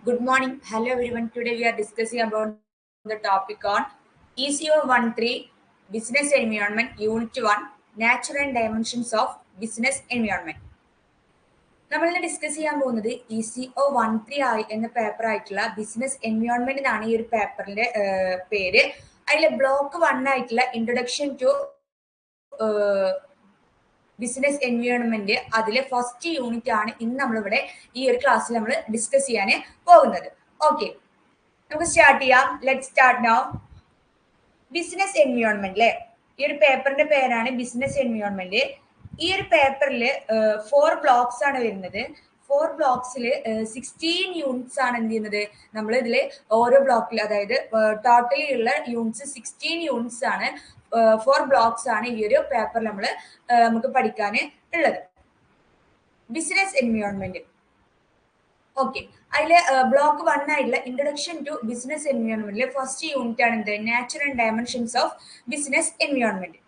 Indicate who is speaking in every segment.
Speaker 1: Good morning. Hello everyone. Today we are discussing about the topic on ECO 13 Business Environment Unit 1 Nature and Dimensions of Business Environment. നമ്മളിന്ന് discuss ചെയ്യാൻ പോകുന്നത് ECO 13 എന്ന paper ആയിട്ടുള്ള business environment എന്നാണ് ഈ ഒരു പേപ്പറിന്റെ പേര്. അതിൽ ബ്ലോക്ക് 1 ആയിട്ടുള്ള ഇൻട്രൊഡക്ഷൻ ടു ബിസിനസ് എൻവയോൺമെന്റ് അതിലെ ഫസ്റ്റ് യൂണിറ്റ് ആണ് ഇന്ന് നമ്മളിവിടെ ഈ ഒരു ക്ലാസ്സിൽ നമ്മൾ ഡിസ്കസ് ചെയ്യാൻ പോകുന്നത്. ഓക്കെ, നമുക്ക് സ്റ്റാർട്ട് ചെയ്യാം. Let start now. Business environment അല്ലെ, ഈ ഒരു പേപ്പറിന്റെ പേരാണ് ബിസിനസ് എൻവയോൺമെന്റ്. ഈ ഒരു പേപ്പറിൽ 4 ബ്ലോക്സ് ആണ് വരുന്നത്. 4 ബ്ലോക്സിൽ 16 യൂണിറ്റ്സ് ആണ് എന്ത് ചെയ്യുന്നത്. നമ്മൾ ഇതിൽ ഓരോ ബ്ലോക്കിൽ, അതായത് ടോട്ടലി ഉള്ള യൂണിറ്റ്സ് 16 യൂണിറ്റ്സ് ആണ്. 4 ബ്ലോക്സ് ആണ് ഈ ഒരു പേപ്പറിൽ നമുക്ക് പഠിക്കാൻ ഉള്ളത്. Business environment. ഓക്കെ, അതില് ബ്ലോക്ക് 1 ആയിട്ടുള്ള ഇൻട്രൊഡക്ഷൻ ടു ബിസിനസ് എൻവയോൺമെന്റിലെ ഫസ്റ്റ് യൂണിറ്റ് ആണ് എന്ത്, nature and dimensions of business environment.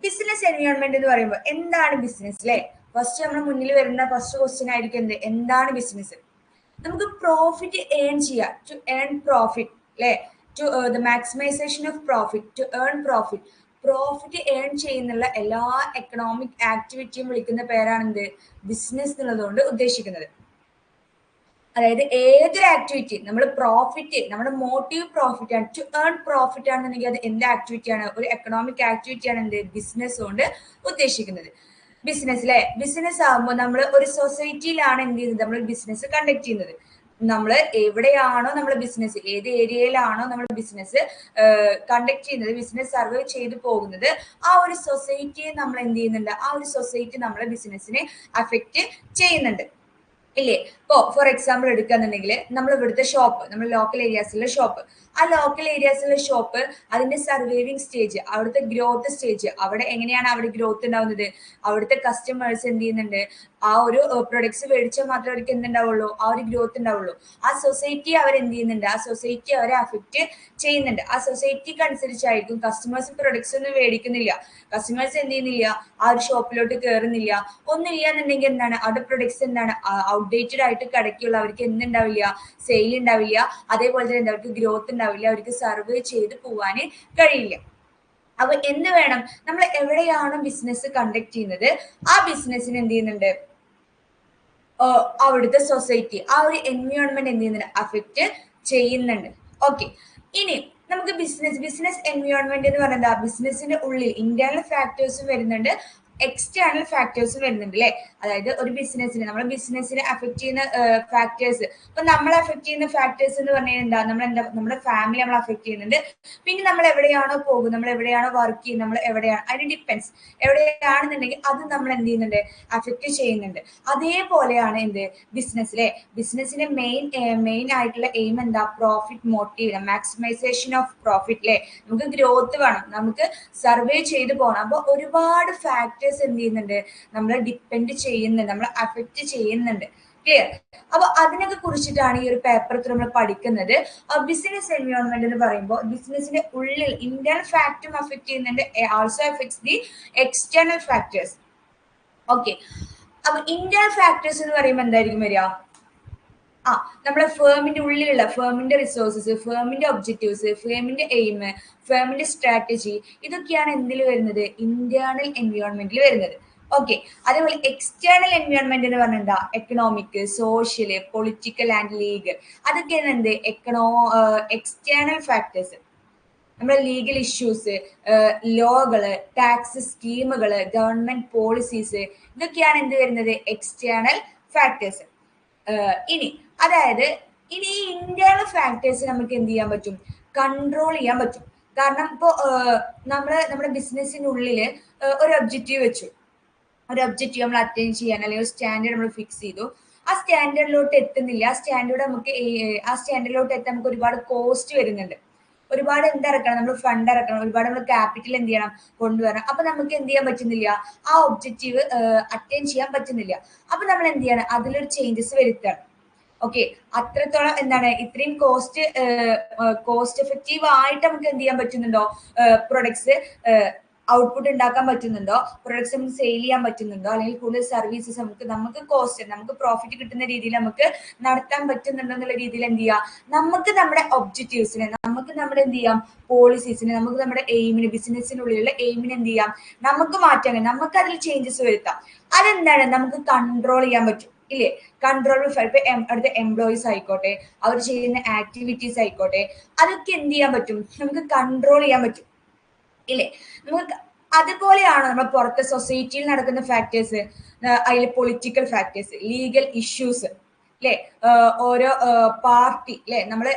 Speaker 1: Business environment എന്ന് പറയുമ്പോൾ എന്താണ് ബിസിനസ് അല്ലെ? ഫസ്റ്റ് നമ്മുടെ മുന്നിൽ വരുന്ന ഫസ്റ്റ് ക്വസ്റ്റ്യൻ ആയിരിക്കും എന്താണ് ബിസിനസ്? നമുക്ക് പ്രോഫിറ്റ് ഏൺ ചെയ്യാം, ടു ഏൺ പ്രോഫിറ്റ് അല്ലെ, to the maximisation of profit, to earn profit. Profit earn ചെയ്യുന്നുള്ള എല്ലാ എക്കണോമിക് ആക്ടിവിറ്റിയും വിളിക്കുന്ന പേരാണ് എന്ത്, ബിസിനസ് എന്നുള്ളതുകൊണ്ട് ഉദ്ദേശിക്കുന്നത്. അതായത് ഏതൊരു ആക്ടിവിറ്റി നമ്മൾ പ്രോഫിറ്റ്, നമ്മുടെ മോട്ടീവ് പ്രോഫിറ്റ് ആണ്, ടു ഏൺ പ്രോഫിറ്റ് ആണെന്നുണ്ടെങ്കിൽ അത് എന്ത് ആക്ടിവിറ്റിയാണ്? ഒരു എക്കണോമിക് ആക്ടിവിറ്റി ആണ് എന്ത്, ബിസിനസ് കൊണ്ട് ഉദ്ദേശിക്കുന്നത്. ബിസിനസ് അല്ലെ, ബിസിനസ് ആകുമ്പോൾ നമ്മൾ ഒരു സൊസൈറ്റിയിലാണ് എന്ത് ചെയ്യുന്നത്, നമ്മൾ ബിസിനസ് കണ്ടക്ട് ചെയ്യുന്നത്. നമ്മൾ എവിടെയാണോ നമ്മൾ ബിസിനസ്, ഏത് ഏരിയയിലാണോ നമ്മൾ ബിസിനസ് കണ്ടക്ട് ചെയ്യുന്നത്, ബിസിനസ് സർവേ ചെയ്തു പോകുന്നത്, ആ ഒരു സൊസൈറ്റിയെ നമ്മൾ എന്ത് ചെയ്യുന്നുണ്ട്, ആ ഒരു സൊസൈറ്റി നമ്മളെ ബിസിനസിനെ അഫക്റ്റ് ചെയ്യുന്നുണ്ട് ഇല്ലേ? ഇപ്പോ ഫോർ എക്സാമ്പിൾ എടുക്കുകയാണെന്നുണ്ടെങ്കിൽ നമ്മൾ ഇവിടുത്തെ ഷോപ്പ്, നമ്മൾ ലോക്കൽ ഏരിയാസിലെ ഷോപ്പ്, ആ ലോക്കൽ ഏരിയാസിലെ ഷോപ്പ് അതിന്റെ സർവൈവിങ് സ്റ്റേജ്, അവിടുത്തെ ഗ്രോത്ത് സ്റ്റേജ്, അവിടെ എങ്ങനെയാണ് അവിടെ ഗ്രോത്ത് ഉണ്ടാവുന്നത്? അവിടുത്തെ കസ്റ്റമേഴ്സ് എന്ത് ചെയ്യുന്നുണ്ട്, ആ ഒരു പ്രൊഡക്ട്സ് മേടിച്ചാൽ മാത്രമേ അവർക്ക് എന്തുണ്ടാവുള്ളൂ, ആ ഒരു ഗ്രോത്ത് ഉണ്ടാവുള്ളൂ. ആ സൊസൈറ്റി അവരെന്ത് ചെയ്യുന്നുണ്ട്, ആ സൊസൈറ്റി അവരെ അഫക്റ്റ് ചെയ്യുന്നുണ്ട്. ആ സൊസൈറ്റിക്ക് അനുസരിച്ചായിരിക്കും കസ്റ്റമേഴ്സ് പ്രൊഡക്ട്സ് ഒന്നും മേടിക്കുന്നില്ല, കസ്റ്റമേഴ്സ് എന്ത് ചെയ്യുന്നില്ല, ആ ഒരു ഷോപ്പിലോട്ട് കയറുന്നില്ല. ഒന്നില്ല എന്നുണ്ടെങ്കിൽ എന്താണ്, അവിടെ പ്രൊഡക്ട്സ് എന്താണ് ഔട്ട്ഡേറ്റഡ് ആയിട്ട് കിടക്കുള്ള, അവർക്ക് എന്തുണ്ടാവില്ല, സെയിൽ ഉണ്ടാവില്ല. അതേപോലെ തന്നെ അവർക്ക് ഗ്രോത്ത് ഉണ്ടാവില്ല, അവർക്ക് സർവേ ചെയ്ത് പോവാന് കഴിയില്ല. അപ്പൊ എന്ത് വേണം, നമ്മൾ എവിടെയാണോ ബിസിനസ് കണ്ടക്ട് ചെയ്യുന്നത് ആ ബിസിനസ്സിന് എന്ത് ചെയ്യുന്നുണ്ട്, അവിടുത്തെ സൊസൈറ്റി, ആ ഒരു എൻവയോൺമെന്റ് എന്ത് ചെയ്യുന്നുണ്ട്, അഫക്റ്റ് ചെയ്യുന്നുണ്ട്. ഓക്കെ, ഇനി നമുക്ക് ബിസിനസ് എൻവയോൺമെന്റ് എന്ന് പറയുന്നത് ബിസിനസിന്റെ ഉള്ളിൽ ഇന്റേണൽ ഫാക്ടേഴ്സും വരുന്നുണ്ട്, എക്സ്റ്റേണൽ ഫാക്ടേഴ്സ് വരുന്നുണ്ട് അല്ലെ. അതായത് ഒരു ബിസിനസ്സിനെ, നമ്മുടെ ബിസിനസ്സിനെ അഫക്ട് ചെയ്യുന്ന ഫാക്ടേഴ്സ്, ഇപ്പൊ നമ്മളെ അഫക്ട് ചെയ്യുന്ന ഫാക്ടേഴ്സ് എന്ന് പറഞ്ഞാൽ എന്താ, നമ്മുടെ ഫാമിലി നമ്മൾ അഫക്ട് ചെയ്യുന്നുണ്ട്. പിന്നെ നമ്മൾ എവിടെയാണോ പോകുന്നത്, നമ്മൾ എവിടെയാണോ വർക്ക് ചെയ്യുന്നത്, നമ്മൾ എവിടെയാണ്, അതിന് ഡിപ്പെൻസ്, എവിടെയാണെന്നുണ്ടെങ്കിൽ അത് നമ്മൾ എന്ത് ചെയ്യുന്നുണ്ട്, അഫക്ട് ചെയ്യുന്നുണ്ട്. അതേപോലെയാണ് എന്ത്, ബിസിനസ്സിലെ ബിസിനസ്സിന്റെ മെയിൻ ആയിട്ടുള്ള എയിം എന്താ, profit motive, maximisation of profit അല്ലെ. നമുക്ക് ഗ്രോത്ത് വേണം, നമുക്ക് സർവേ ചെയ്ത് പോകണം. അപ്പൊ ഒരുപാട് ഫാക്ടേഴ്സ് എന്ത് ചെയ്യുന്നുണ്ട്, നമ്മളെ ഡിപ്പെൻഡ് ചെയ്യുന്നുണ്ട്, നമ്മളെ അഫക്റ്റ് ചെയ്യുന്നുണ്ട്. ക്ലിയർ? അപ്പൊ അതിനൊക്കെ കുറിച്ചിട്ടാണ് ഈ ഒരു പേപ്പർ നമ്മൾ പഠിക്കുന്നത്. ബിസിനസ് എൻവയോൺമെന്റ് എന്ന് പറയുമ്പോൾ ബിസിനസിന്റെ ഉള്ളിൽ ഇന്റേണൽ ഫാക്ടറും അഫക്ട് ചെയ്യുന്നുണ്ട്, also affects the external factors. Okay, അപ്പൊ ഇന്റേണൽ ഫാക്ടേഴ്സ് എന്ന് പറയുമ്പോൾ എന്തായിരിക്കും വരിക, നമ്മളെ ഫേമിന്റെ ഉള്ളിലുള്ള ഫേമിന്റെ റിസോഴ്സസ്, ഫേമിന്റെ ഒബ്ജക്റ്റീവ്സ്, ഫേമിന്റെ എയിം, ഫേമിന്റെ സ്ട്രാറ്റജി, ഇതൊക്കെയാണ് എന്തിൽ വരുന്നത്, ഇന്റേണൽ എൻവയോൺമെന്റിൽ വരുന്നത്. ഓക്കെ, അതേപോലെ എക്സ്റ്റേണൽ എൻവയോൺമെന്റ് എന്ന് പറഞ്ഞാൽ എന്താ, economic, social, political and legal, അതൊക്കെയാണ് എന്ത്, എക്സ്റ്റേണൽ ഫാക്ടേഴ്സ്. നമ്മുടെ ലീഗൽ ഇഷ്യൂസ്, ലോകള്, ടാക്സ് സ്കീമുകള്, ഗവൺമെന്റ് പോളിസീസ്, ഇതൊക്കെയാണ് എന്ത് വരുന്നത്, എക്സ്റ്റേണൽ ഫാക്ടേഴ്സ്. ഇനി ഈ ഇന്റേണൽ ഫാക്ടേഴ്സ് നമുക്ക് എന്ത് ചെയ്യാൻ പറ്റും, കൺട്രോൾ ചെയ്യാൻ പറ്റും. കാരണം ഇപ്പോ നമ്മുടെ ബിസിനസ്സിനുള്ളില് ഒരു ഒബ്ജക്റ്റീവ് വെച്ചു, ഒരു ഒബ്ജക്റ്റീവ് നമ്മൾ അറ്റൈൻ ചെയ്യാൻ, അല്ലെങ്കിൽ ഒരു സ്റ്റാൻഡേർഡ് നമ്മൾ ഫിക്സ് ചെയ്തു. ആ സ്റ്റാൻഡേർഡിലോട്ട് എത്തുന്നില്ല, ആ സ്റ്റാൻഡേർഡിലോട്ട് എത്താൻ നമുക്ക് ഒരുപാട് കോസ്റ്റ് വരുന്നുണ്ട്, ഒരുപാട് എന്തിറക്കണം, നമ്മൾ ഫണ്ട് ഇറക്കണം, ഒരുപാട് നമ്മൾ ക്യാപിറ്റൽ എന്ത് ചെയ്യണം, കൊണ്ടുവരണം. അപ്പൊ നമുക്ക് എന്ത് ചെയ്യാൻ പറ്റുന്നില്ല, ആ ഒബ്ജക്റ്റീവ് അറ്റൈൻ ചെയ്യാൻ പറ്റുന്നില്ല. അപ്പൊ നമ്മൾ എന്ത് ചെയ്യണം, അതിലൊരു ചേഞ്ചസ് വരുത്തണം. ഓക്കെ, അത്രത്തോളം എന്താണ്, ഇത്രയും കോസ്റ്റ് എഫക്റ്റീവ് ആയിട്ട് നമുക്ക് എന്ത് ചെയ്യാൻ പറ്റുന്നുണ്ടോ, പ്രൊഡക്ട്സ് ഔട്ട്പുട്ട് ഉണ്ടാക്കാൻ പറ്റുന്നുണ്ടോ, പ്രൊഡക്ട്സ് നമുക്ക് സെയിൽ ചെയ്യാൻ പറ്റുന്നുണ്ടോ, അല്ലെങ്കിൽ കൂടുതൽ സർവീസസ് നമുക്ക് കോസ്റ്റ് നമുക്ക് പ്രോഫിറ്റ് കിട്ടുന്ന രീതിയിൽ നമുക്ക് നടത്താൻ പറ്റുന്നുണ്ടോ എന്നുള്ള രീതിയിൽ എന്ത് ചെയ്യുക, നമുക്ക് നമ്മുടെ ഒബ്ജക്റ്റീവ്സിനെ, നമുക്ക് നമ്മുടെ എന്ത് ചെയ്യാം പോളിസീസിനെ, നമുക്ക് നമ്മുടെ എയിമിന്, ബിസിനസ്സിനുള്ളിലുള്ള എയിമിന് എന്ത് ചെയ്യാം, നമുക്ക് മാറ്റാൻ, നമുക്ക് അതിൽ ചേഞ്ചസ് വരുത്താം. അതെന്താണ്, നമുക്ക് കൺട്രോൾ ചെയ്യാൻ പറ്റും ഇല്ലേ. കൺട്രോൾ അടുത്ത എംപ്ലോയീസ് ആയിക്കോട്ടെ, അവർ ചെയ്യുന്ന ആക്ടിവിറ്റീസ് ആയിക്കോട്ടെ, അതൊക്കെ എന്ത് ചെയ്യാൻ പറ്റും, നമുക്ക് കൺട്രോൾ ചെയ്യാൻ പറ്റും ഇല്ലേ. നമുക്ക് അതുപോലെയാണ് നമ്മൾ പുറത്തെ സൊസൈറ്റിയിൽ നടക്കുന്ന ഫാക്ടേഴ്സ്, അതിൽ പൊളിറ്റിക്കൽ ഫാക്ടേഴ്സ്, ലീഗൽ ഇഷ്യൂസ് അല്ലെ, ഓരോ പാർട്ടി അല്ലെ, നമ്മൾ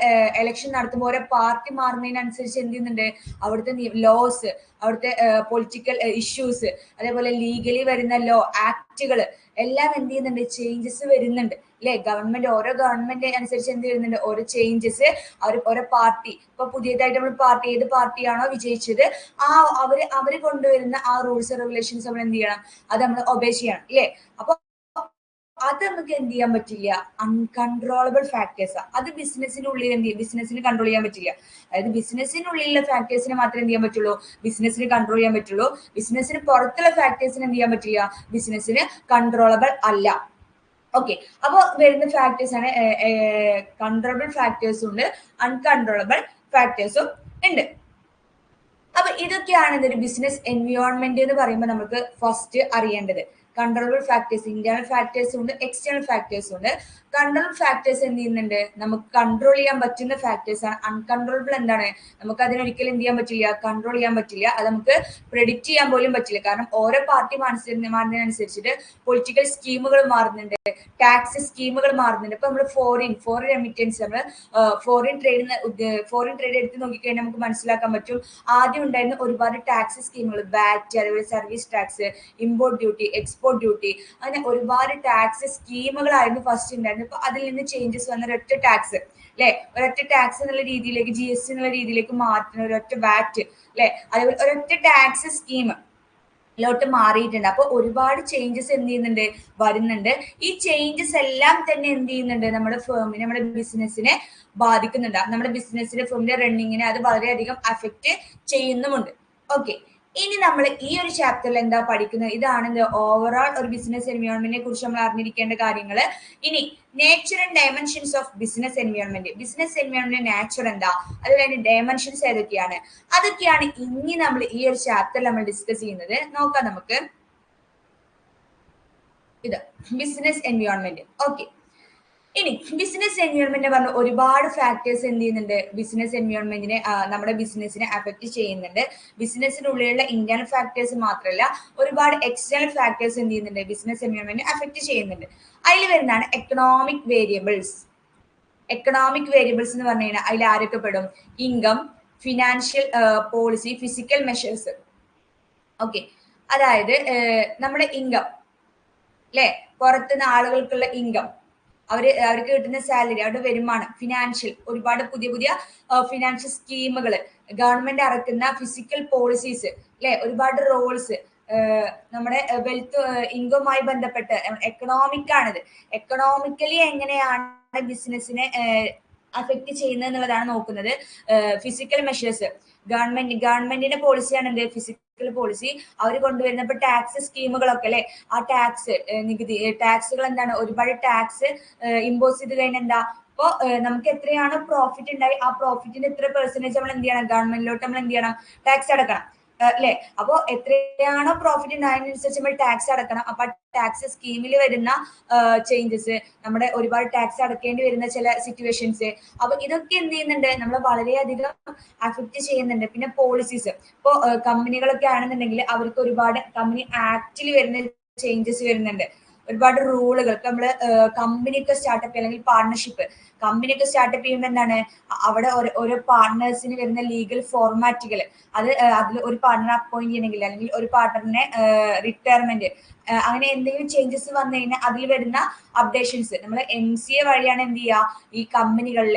Speaker 1: എലക്ഷൻ നടത്തുമ്പോൾ ഓരോ പാർട്ടി മാറുന്നതിനനുസരിച്ച് എന്ത് ചെയ്യുന്നുണ്ട്, അവിടുത്തെ ലോസ്, അവിടുത്തെ പൊളിറ്റിക്കൽ ഇഷ്യൂസ്, അതേപോലെ ലീഗലി വരുന്ന ലോ ആക്ടുകൾ എല്ലാം എന്ത് ചെയ്യുന്നുണ്ട്, ചേഞ്ചസ് വരുന്നുണ്ട് അല്ലെ. ഓരോ ഗവൺമെന്റ് അനുസരിച്ച് എന്ത് വരുന്നുണ്ട്, ഓരോ ചേഞ്ചസ്. ഓരോ പാർട്ടി, ഇപ്പൊ പുതിയതായിട്ട് നമ്മൾ പാർട്ടി, ഏത് പാർട്ടിയാണോ വിജയിച്ചത് അവര് കൊണ്ടുവരുന്ന ആ റൂൾസ് റെഗുലേഷൻസ് നമ്മൾ എന്ത് ചെയ്യണം, അത് നമ്മൾ ഒബേ ചെയ്യണം ഇല്ലേ. അപ്പൊ അത് നമുക്ക് എന്ത് ചെയ്യാൻ പറ്റില്ല, അൺകൺട്രോളബിൾ ഫാക്ടേഴ്സ്. അത് ബിസിനസ്സിനുള്ളിൽ എന്ത് ചെയ്യും, ബിസിനസ്സിന് കൺട്രോൾ ചെയ്യാൻ പറ്റില്ല. അതായത് ബിസിനസ്സിനുള്ളിലുള്ള ഫാക്ടേഴ്സിനെ മാത്രമേ എന്ത് ചെയ്യാൻ പറ്റുള്ളൂ, ബിസിനസ്സിന് കൺട്രോൾ ചെയ്യാൻ പറ്റുള്ളൂ. ബിസിനസ്സിന് പുറത്തുള്ള ഫാക്ടേഴ്സിന് എന്ത് ചെയ്യാൻ പറ്റില്ല, ബിസിനസ്സിന് കൺട്രോളബിൾ അല്ല. ഓക്കെ, അപ്പോൾ വരുന്ന ഫാക്ടേഴ്സ് ആണ് കൺട്രോളബിൾ ഫാക്ടേഴ്സും ഉണ്ട്, അൺകൺട്രോളബിൾ ഫാക്ടേഴ്സും ഉണ്ട്. അപ്പൊ ഇതൊക്കെയാണ് ഇതൊരു ബിസിനസ് എൻവയോൺമെന്റ് എന്ന് പറയുമ്പോൾ നമുക്ക് ഫസ്റ്റ് അറിയേണ്ടത്. കൺട്രോളബിൾ ഫാക്ടേഴ്സ്, ഇന്റേണൽ ഫാക്ടേഴ്സും ഉണ്ട്, എക്സ്റ്റേണൽ ഫാക്ടേഴ്സും ഉണ്ട്. കൺട്രോൾ ഫാക്ടേഴ്സ് എന്ത് ചെയ്യുന്നുണ്ട്, നമുക്ക് കൺട്രോൾ ചെയ്യാൻ പറ്റുന്ന ഫാക്ടേഴ്സ് ആണ്. അൺകൺട്രോളബിൾ എന്താണ്, നമുക്ക് അതിനൊരിക്കലും എന്ത് ചെയ്യാൻ പറ്റില്ല, കൺട്രോൾ ചെയ്യാൻ പറ്റില്ല. അത് നമുക്ക് പ്രെഡിക്റ്റ് ചെയ്യാൻ പോലും പറ്റില്ല. കാരണം ഓരോ പാർട്ടി മാറുന്നതിനനുസരിച്ചിട്ട് പൊളിറ്റിക്കൽ സ്കീമുകൾ മാറുന്നുണ്ട്, ടാക്സ് സ്കീമുകൾ മാറുന്നുണ്ട്. ഇപ്പൊ നമ്മൾ ഫോറിൻ റെമിറ്റൻസ്, നമ്മൾ ഫോറിൻ ട്രേഡ് എടുത്ത് നോക്കിക്കഴിഞ്ഞാൽ നമുക്ക് മനസ്സിലാക്കാൻ പറ്റും. ആദ്യം ഉണ്ടായിരുന്ന ഒരുപാട് ടാക്സ് സ്കീമുകൾ, വാറ്റ്, അതേപോലെ service tax, import duty, export duty, അങ്ങനെ ഒരുപാട് ടാക്സ് സ്കീമുകളായിരുന്നു ഫസ്റ്റ് ഉണ്ടായിരുന്നത്. ഇപ്പൊ അതിൽ നിന്ന് ചേഞ്ചസ് വന്ന ഒരൊറ്റ ടാക്സ് അല്ലെ, ഒരൊറ്റ ടാക്സ് എന്നുള്ള രീതിയിലേക്ക്, GST എന്നുള്ള രീതിയിലേക്ക് മാറ്റുന്ന ഒരൊറ്റ വാറ്റ് അല്ലെ, അതേപോലെ ഒരൊറ്റ ടാക്സ് സ്കീം ലോട്ട് മാറിയിട്ടുണ്ട്. അപ്പൊ ഒരുപാട് ചേഞ്ചസ് എന്ത് ചെയ്യുന്നുണ്ട്, വരുന്നുണ്ട്. ഈ ചേഞ്ചസ് എല്ലാം തന്നെ എന്ത് ചെയ്യുന്നുണ്ട്, നമ്മുടെ ഫേമിനെ, നമ്മുടെ ബിസിനസ്സിനെ ബാധിക്കുന്നുണ്ട്. നമ്മുടെ ബിസിനസ്സിന്റെ ഫേമിന്റെ റണ്ണിങ്ങിനെ അത് വളരെയധികം അഫക്റ്റ് ചെയ്യുന്നുമുണ്ട്. ഓക്കെ, ഇനി നമ്മൾ ഈ ഒരു ചാപ്റ്ററിൽ എന്താ പഠിക്കുന്നത്, ഇതാണ് ഓവറോൾ ഒരു ബിസിനസ് എൻവയോൺമെന്റിനെ കുറിച്ച് നമ്മൾ അറിഞ്ഞിരിക്കേണ്ട കാര്യങ്ങൾ. ഇനി nature and dimensions of business environment, business environment nature എന്താ, അതുപോലെ ഡയമെൻഷൻസ് ഏതൊക്കെയാണ്, അതൊക്കെയാണ് ഇനി നമ്മൾ ഈ ഒരു ചാപ്റ്ററിൽ നമ്മൾ ഡിസ്കസ് ചെയ്യുന്നത്. നോക്കാം നമുക്ക്. ഇത് ബിസിനസ് എൻവയോൺമെന്റ്. ഓക്കെ, ഇനി ബിസിനസ് എൻവയോൺമെന്റ് പറഞ്ഞ ഒരുപാട് ഫാക്ടേഴ്സ് എന്ത് ചെയ്യുന്നുണ്ട്, ബിസിനസ് എൻവയോൺമെന്റിനെ, നമ്മുടെ ബിസിനസിനെ അഫക്റ്റ് ചെയ്യുന്നുണ്ട്. ബിസിനസ്സിനുള്ളിലുള്ള ഇന്റേണൽ ഫാക്ടേഴ്സ് മാത്രമല്ല, ഒരുപാട് എക്സ്റ്റേണൽ ഫാക്ടേഴ്സ് എന്ത് ചെയ്യുന്നുണ്ട്, ബിസിനസ് എൻവയോൺമെന്റ് അഫക്റ്റ് ചെയ്യുന്നുണ്ട്. അതിൽ വരുന്നതാണ് എക്കണോമിക് വേരിയബിൾസ്. എക്കണോമിക് വേരിയബിൾസ് എന്ന് പറഞ്ഞു കഴിഞ്ഞാൽ അതിൽ ആരൊക്കെ പെടും, income, financial policy, physical measures. Okay, അതായത് നമ്മുടെ ഇൻകം അല്ലെ, പുറത്തുനിന്ന് ആളുകൾക്കുള്ള ഇൻകം, അവർക്ക് കിട്ടുന്ന സാലറി, അവരുടെ വരുമാനം, ഫിനാൻഷ്യൽ, ഒരുപാട് പുതിയ ഫിനാൻഷ്യൽ സ്കീമുകൾ, ഗവൺമെന്റ് ഇറക്കുന്ന ഫിസിക്കൽ പോളിസീസ് അല്ലെ, ഒരുപാട് റോൾസ്, നമ്മുടെ വെൽത്ത്, ഇൻകവുമായി ബന്ധപ്പെട്ട് എക്കണോമിക് ആണിത്. എക്കണോമിക്കലി എങ്ങനെയാണ് ബിസിനസിനെ അഫക്റ്റ് ചെയ്യുന്നത് എന്നുള്ളതാണ് നോക്കുന്നത്. ഫിസിക്കൽ മെഷേഴ്സ്, ഗവൺമെന്റിന്റെ പോളിസിയാണ് എന്ത്, ഫിസിക്കൽ പോളിസി. അവർ കൊണ്ടുവരുന്ന ഇപ്പൊ ടാക്സ് സ്കീമുകളൊക്കെ അല്ലെ, ആ ടാക്സ്, നികുതി, ടാക്സുകൾ എന്താണ്, ഒരുപാട് ടാക്സ് ഇമ്പോസ് ചെയ്ത് കഴിഞ്ഞാൽ എന്താ, ഇപ്പൊ നമുക്ക് എത്രയാണോ പ്രോഫിറ്റ് ഉണ്ടായി, ആ പ്രോഫിറ്റിന്റെ എത്ര പെർസെന്റേജ് നമ്മൾ എന്ത് ചെയ്യണം, ഗവൺമെന്റിലോട്ട് നമ്മൾ എന്ത് ചെയ്യണം, ടാക്സ് അടക്കണം അല്ലെ. അപ്പോ എത്രയാണോ പ്രോഫിറ്റ് ഉണ്ടായതിനനുസരിച്ച് നമ്മൾ ടാക്സ് അടക്കണം. അപ്പൊ ടാക്സ് സ്കീമിൽ വരുന്ന ചേഞ്ചസ്, നമ്മുടെ ഒരുപാട് ടാക്സ് അടക്കേണ്ടി വരുന്ന ചില സിറ്റുവേഷൻസ്, അപ്പൊ ഇതൊക്കെ എന്ത് ചെയ്യുന്നുണ്ട്, നമ്മളെ വളരെയധികം അഫക്റ്റ് ചെയ്യുന്നുണ്ട്. പിന്നെ പോളിസീസ്, ഇപ്പോ കമ്പനികളൊക്കെ ആണെന്നുണ്ടെങ്കിൽ അവർക്ക് ഒരുപാട് കമ്പനി ആക്ടിൽ വരുന്ന ചേഞ്ചസ് വരുന്നുണ്ട്. ഒരുപാട് റൂളുകൾ, നമ്മള് കമ്പനിയൊക്കെ സ്റ്റാർട്ടപ്പ് അല്ലെങ്കിൽ പാർട്ണർഷിപ്പ്, കമ്പനിയൊക്കെ സ്റ്റാർട്ടപ്പ് ചെയ്യുമ്പോൾ എന്താണ്, അവിടെ ഓരോ പാർട്ട്നേഴ്സിന് വരുന്ന ലീഗൽ ഫോർമാറ്റുകൾ, അതിൽ ഒരു പാർട്ണർ അപ്പോയിന്റ് ചെയ്യണമെങ്കിൽ, അല്ലെങ്കിൽ ഒരു പാർട്ണറിനെ റിട്ടയർമെന്റ്, അങ്ങനെ എന്തെങ്കിലും ചേഞ്ചസ് വന്നു കഴിഞ്ഞാൽ അതിൽ വരുന്ന അപ്ഡേഷൻസ് നമ്മൾ MCA വഴിയാണ് എന്ത് ചെയ്യുക, ഈ കമ്പനികളിൽ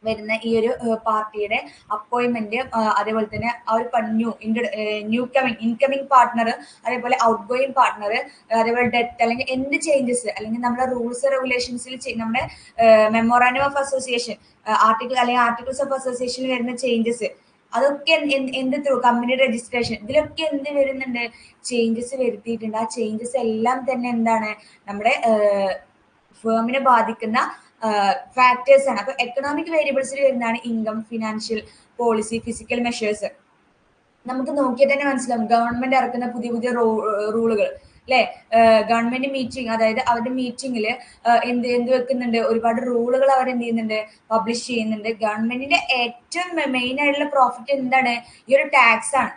Speaker 1: വരുന്ന ഈ ഒരു പാർട്ടിയുടെ അപ്പോയിന്റ്മെന്റ്, അതേപോലെ തന്നെ ആ ഒരു ഇൻകമിങ് പാർട്ട്ണർ, അതേപോലെ ഔട്ട് ഗോയിങ് പാർട്ട്ണർ, അതേപോലെ ഡെത്ത്, അല്ലെങ്കിൽ എന്ത് ചേഞ്ചസ്, അല്ലെങ്കിൽ നമ്മുടെ റൂൾസ് റെഗുലേഷൻസിൽ നമ്മുടെ memorandum of association, articles of അസോസിയേഷനിൽ വരുന്ന ചേഞ്ചസ്, അതൊക്കെ എന്ത് ത്രൂ കമ്പനി രജിസ്ട്രേഷൻ ഇതിലൊക്കെ എന്ത് വരുന്നുണ്ട്, ചേഞ്ചസ് വരുത്തിയിട്ടുണ്ട്. ആ ചേഞ്ചസ് എല്ലാം തന്നെ എന്താണ് നമ്മുടെ ഫേമിനെ ബാധിക്കുന്ന ഫാക്ടേഴ്സ് ആണ്. അപ്പൊ എക്കണോമിക് വേരിയബിൾസിൽ വരുന്നതാണ് income, financial policy, physical measures. നമുക്ക് നോക്കിയാൽ തന്നെ മനസ്സിലാവും ഗവൺമെന്റ് ഇറക്കുന്ന പുതിയ പുതിയ റൂളുകൾ അല്ലെ. ഗവൺമെന്റ് മീറ്റിംഗ്, അതായത് അവരുടെ മീറ്റിംഗിൽ എന്ത് വെക്കുന്നുണ്ട്, ഒരുപാട് റൂളുകൾ അവർ എന്ത് ചെയ്യുന്നുണ്ട്, പബ്ലിഷ് ചെയ്യുന്നുണ്ട്. ഗവൺമെന്റിന്റെ ഏറ്റവും മെയിൻ ആയിട്ടുള്ള പ്രോഫിറ്റ് എന്താണ്, ഈ ഒരു ടാക്സ് ആണ്.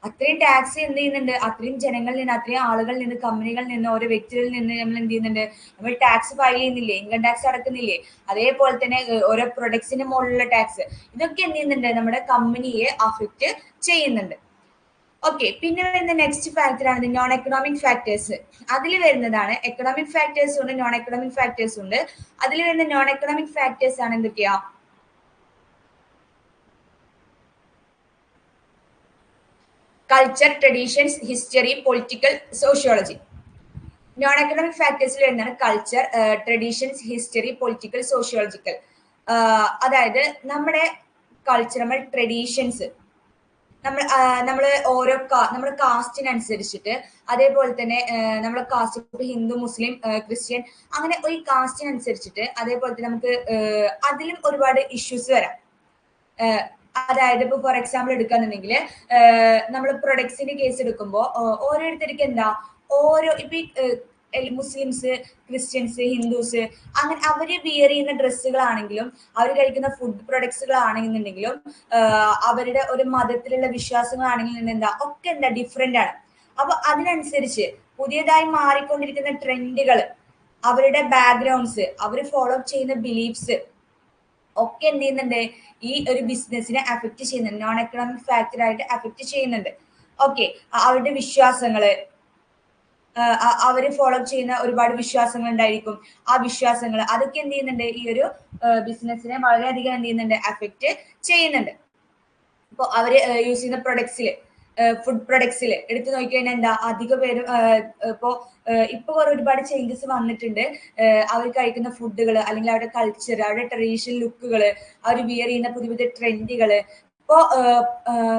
Speaker 1: അത്രയും ടാക്സ് എന്ത് ചെയ്യുന്നുണ്ട്, അത്രയും ജനങ്ങളിൽ നിന്ന്, അത്രയും ആളുകളിൽ നിന്ന്, കമ്പനികളിൽ നിന്ന്, ഓരോ വ്യക്തികളിൽ നിന്ന് നമ്മൾ എന്ത് ചെയ്യുന്നുണ്ട്, നമ്മൾ ടാക്സ് ഫയൽ ചെയ്യുന്നില്ലേ, ഇൻകം ടാക്സ് അടക്കുന്നില്ലേ. അതേപോലെ തന്നെ ഓരോ പ്രൊഡക്ട്സിന്റെ മുകളിലുള്ള ടാക്സ്, ഇതൊക്കെ എന്ത് ചെയ്യുന്നുണ്ട്, നമ്മുടെ കമ്പനിയെ അഫക്റ്റ് ചെയ്യുന്നുണ്ട്. ഓക്കെ, പിന്നെ വരുന്ന നെക്സ്റ്റ് ഫാക്ടർ ആണ് നോൺ എക്കണോമിക് ഫാക്ടേഴ്സ്. അതിൽ വരുന്നതാണ് എക്കണോമിക് ഫാക്ടേഴ്സ് ഉണ്ട്, നോൺ എക്കണോമിക് ഫാക്ടേഴ്സ് ഉണ്ട്. അതിൽ വരുന്ന നോൺ എക്കണോമിക് ഫാക്ടേഴ്സ് ആണ് എന്തൊക്കെയാ, culture, traditions, history, political, sociology. Non economic ഫാക്ടേഴ്സിൽ വരുന്നതാണ് culture, traditions, history, political, sociological. അതായത് നമ്മുടെ കൾച്ചർ, നമ്മുടെ ട്രഡീഷൻസ്, നമ്മൾ ഓരോ നമ്മുടെ കാസ്റ്റിനനുസരിച്ചിട്ട്, അതേപോലെ തന്നെ നമ്മളെ കാസ്റ്റ് ഇപ്പൊ ഹിന്ദു, മുസ്ലിം, ക്രിസ്ത്യൻ, അങ്ങനെ ഒരു കാസ്റ്റിനനുസരിച്ചിട്ട്, അതേപോലെ തന്നെ നമുക്ക് അതിലും ഒരുപാട് ഇഷ്യൂസ് വരാം. അതായത് ഇപ്പൊ ഫോർ എക്സാമ്പിൾ എടുക്കാന്നുണ്ടെങ്കിൽ നമ്മൾ പ്രൊഡക്ട്സിന്റെ കേസ് എടുക്കുമ്പോൾ ഓരോരുത്തർക്ക് എന്താ, ഓരോ ഇപ്പൊ മുസ്ലിംസ്, ക്രിസ്ത്യൻസ്, ഹിന്ദുസ്, അങ്ങനെ അവര് വിയർ ചെയ്യുന്ന ഡ്രസ്സുകളാണെങ്കിലും, അവർ കഴിക്കുന്ന ഫുഡ് പ്രൊഡക്ട്സുകളാണെന്നുണ്ടെങ്കിലും, അവരുടെ ഒരു മതത്തിലുള്ള വിശ്വാസങ്ങളാണെങ്കിലും എന്താ ഒക്കെ എന്താ ഡിഫറെന്റ് ആണ്. അപ്പൊ അതിനനുസരിച്ച് പുതിയതായി മാറിക്കൊണ്ടിരിക്കുന്ന ട്രെൻഡുകൾ, അവരുടെ ബാക്ക്ഗ്രൗണ്ട്സ്, അവർ ഫോളോ ചെയ്യുന്ന ബിലീഫ്സ് ഒക്കെ എന്ത് ചെയ്യുന്നുണ്ട്, ഈ ഒരു ബിസിനസിനെ അഫക്റ്റ് ചെയ്യുന്നുണ്ട്, നോൺ എക്കണോമിക് ഫാക്ടർ ആയിട്ട് അഫക്റ്റ് ചെയ്യുന്നുണ്ട്. ഓക്കെ, അവരുടെ വിശ്വാസങ്ങള്, അവര് ഫോളോ ചെയ്യുന്ന ഒരുപാട് വിശ്വാസങ്ങൾ ഉണ്ടായിരിക്കും. ആ വിശ്വാസങ്ങൾ അതൊക്കെ എന്ത് ചെയ്യുന്നുണ്ട്, ഈ ഒരു ബിസിനസിനെ വളരെയധികം എന്ത് ചെയ്യുന്നുണ്ട്, അഫക്റ്റ് ചെയ്യുന്നുണ്ട്. ഇപ്പോൾ അവര് യൂസ് ചെയ്യുന്ന പ്രൊഡക്ട്സിൽ, ഫുഡ് പ്രൊഡക്ട്സിൽ എടുത്തു നോക്കിക്കഴിഞ്ഞാൽ എന്താ, അധിക പേരും ഇപ്പൊ ഒരുപാട് ചേഞ്ചസ് വന്നിട്ടുണ്ട്. അവർ കഴിക്കുന്ന ഫുഡുകൾ, അല്ലെങ്കിൽ അവരുടെ കൾച്ചർ, അവരുടെ ട്രഡീഷണൽ ലുക്കുകൾ, അവർ വിയർ ചെയ്യുന്ന പുതിയ പുതിയ ട്രെൻഡുകൾ. ഇപ്പോ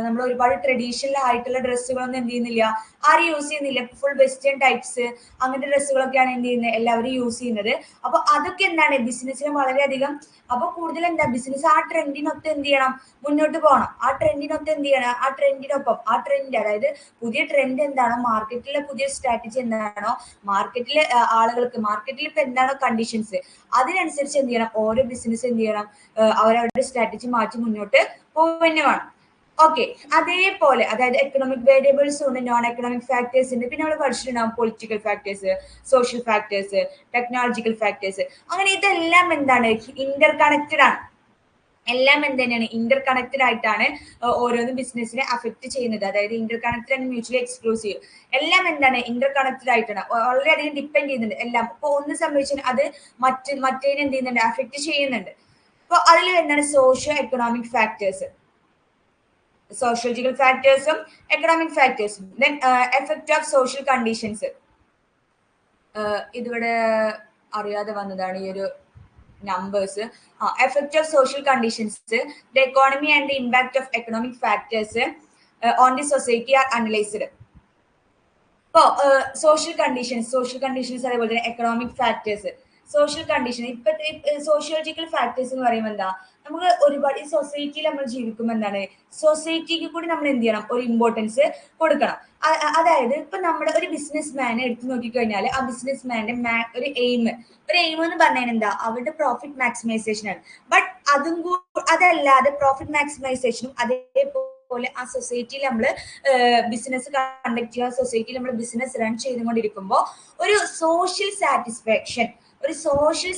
Speaker 1: നമ്മൾ ഒരുപാട് ട്രഡീഷണൽ ആയിട്ടുള്ള ഡ്രസ്സുകളൊന്നും എന്ത് ചെയ്യുന്നില്ല, ആരും യൂസ് ചെയ്യുന്നില്ല. ഫുൾ വെസ്റ്റേൺ ടൈപ്സ് അങ്ങനത്തെ ഡ്രസ്സുകളൊക്കെയാണ് എന്ത് ചെയ്യുന്നത്, എല്ലാവരും യൂസ് ചെയ്യുന്നത്. അപ്പൊ അതൊക്കെ എന്താണ് ബിസിനസ്സിന് വളരെയധികം, അപ്പൊ കൂടുതൽ എന്താ ബിസിനസ് ആ ട്രെൻഡിനൊത്ത് എന്ത് ചെയ്യണം, മുന്നോട്ട് പോകണം. ആ ട്രെൻഡിനൊത്ത് എന്ത് ചെയ്യണം, ആ ട്രെൻഡിനൊപ്പം, ആ ട്രെൻഡ്, അതായത് പുതിയ ട്രെൻഡ് എന്താണോ, മാർക്കറ്റിലെ പുതിയ സ്ട്രാറ്റജി എന്താണോ, മാർക്കറ്റിലെ ആളുകൾക്ക്, മാർക്കറ്റിൽ ഇപ്പൊ എന്താണോ കണ്ടീഷൻസ്, അതിനനുസരിച്ച് എന്ത് ചെയ്യണം, ഓരോ ബിസിനസ് എന്ത് ചെയ്യണം, അവരവരുടെ സ്ട്രാറ്റജി മാറ്റി മുന്നോട്ട് പോകുന്ന വേണം. ഓക്കെ, അതേപോലെ അതായത് എക്കണോമിക് വേരിയബിൾസ് ഉണ്ട്, നോൺ എക്കണോമിക് ഫാക്ടേഴ്സ് ഉണ്ട്. പിന്നെ നമ്മൾ പഠിച്ചിട്ടുണ്ടാവും political factors, social factors, technological factors. അങ്ങനെ ഇതെല്ലാം എന്താണ്, ഇന്റർ കണക്റ്റഡ് ആണ്. എല്ലാം എന്ത് തന്നെയാണ്, ഇന്റർ കണക്റ്റഡ് ആയിട്ടാണ് ഓരോന്നും ബിസിനസിനെ അഫക്ട് ചെയ്യുന്നത്. അതായത് Inter connected and mutually exclusive, എല്ലാം എന്താണ് ഇന്റർ കണക്റ്റഡ് ആയിട്ടാണ്, വളരെയധികം ഡിപ്പെൻഡ് ചെയ്യുന്നുണ്ട് എല്ലാം. ഇപ്പൊ ഒന്ന് സംഭവിച്ചാൽ അത് മറ്റേതിനെ എന്ത് ചെയ്യുന്നുണ്ട്, അഫക്ട് ചെയ്യുന്നുണ്ട്. അപ്പൊ അതിൽ എന്താണ് സോഷ്യോ എക്കണോമിക് ഫാക്ടേഴ്സ്, സോഷ്യോളജിക്കൽ ഫാക്ടേഴ്സും എക്കണോമിക് ഫാക്ടേഴ്സും. Then effect of social conditions, ഇതിവിടെ അറിയാതെ വന്നതാണ് ഈ ഒരു numbers. Effect of social conditions, the economy and the impact of economic factors on the society are analyzed. ഇപ്പോൾ സോഷ്യൽ കണ്ടീഷൻസ് അതേപോലെ തന്നെ എക്കണോമിക് ഫാക്ടേഴ്സ്, സോഷ്യൽ കണ്ടീഷൻ. ഇപ്പോഴത്തെ സോഷ്യോളജിക്കൽ ഫാക്ടേഴ്സ് എന്ന് പറയുമ്പോൾ എന്താ, നമുക്ക് ഒരുപാട് ഈ സൊസൈറ്റിയിൽ നമ്മൾ ജീവിക്കുമ്പോൾ എന്താണ്, സൊസൈറ്റിക്ക് കൂടി നമ്മൾ എന്ത് ചെയ്യണം, ഒരു ഇമ്പോർട്ടൻസ് കൊടുക്കണം. അതായത് ഇപ്പൊ നമ്മുടെ ഒരു ബിസിനസ് മാനെ എടുത്തു നോക്കിക്കഴിഞ്ഞാൽ, ആ ബിസിനസ് മാന്റെ ഒരു എയിം എന്ന് പറഞ്ഞാൽ എന്താ, അവരുടെ പ്രോഫിറ്റ് മാക്സിമൈസേഷൻ ആണ്. ബട്ട് അതല്ലാതെ പ്രോഫിറ്റ് മാക്സിമൈസേഷനും അതേപോലെ ആ സൊസൈറ്റിയിൽ നമ്മൾ ബിസിനസ് കണ്ടക്ട് ചെയ്യുക, സൊസൈറ്റിയിൽ നമ്മൾ ബിസിനസ് റൺ ചെയ്തുകൊണ്ടിരിക്കുമ്പോൾ ഒരു സോഷ്യൽ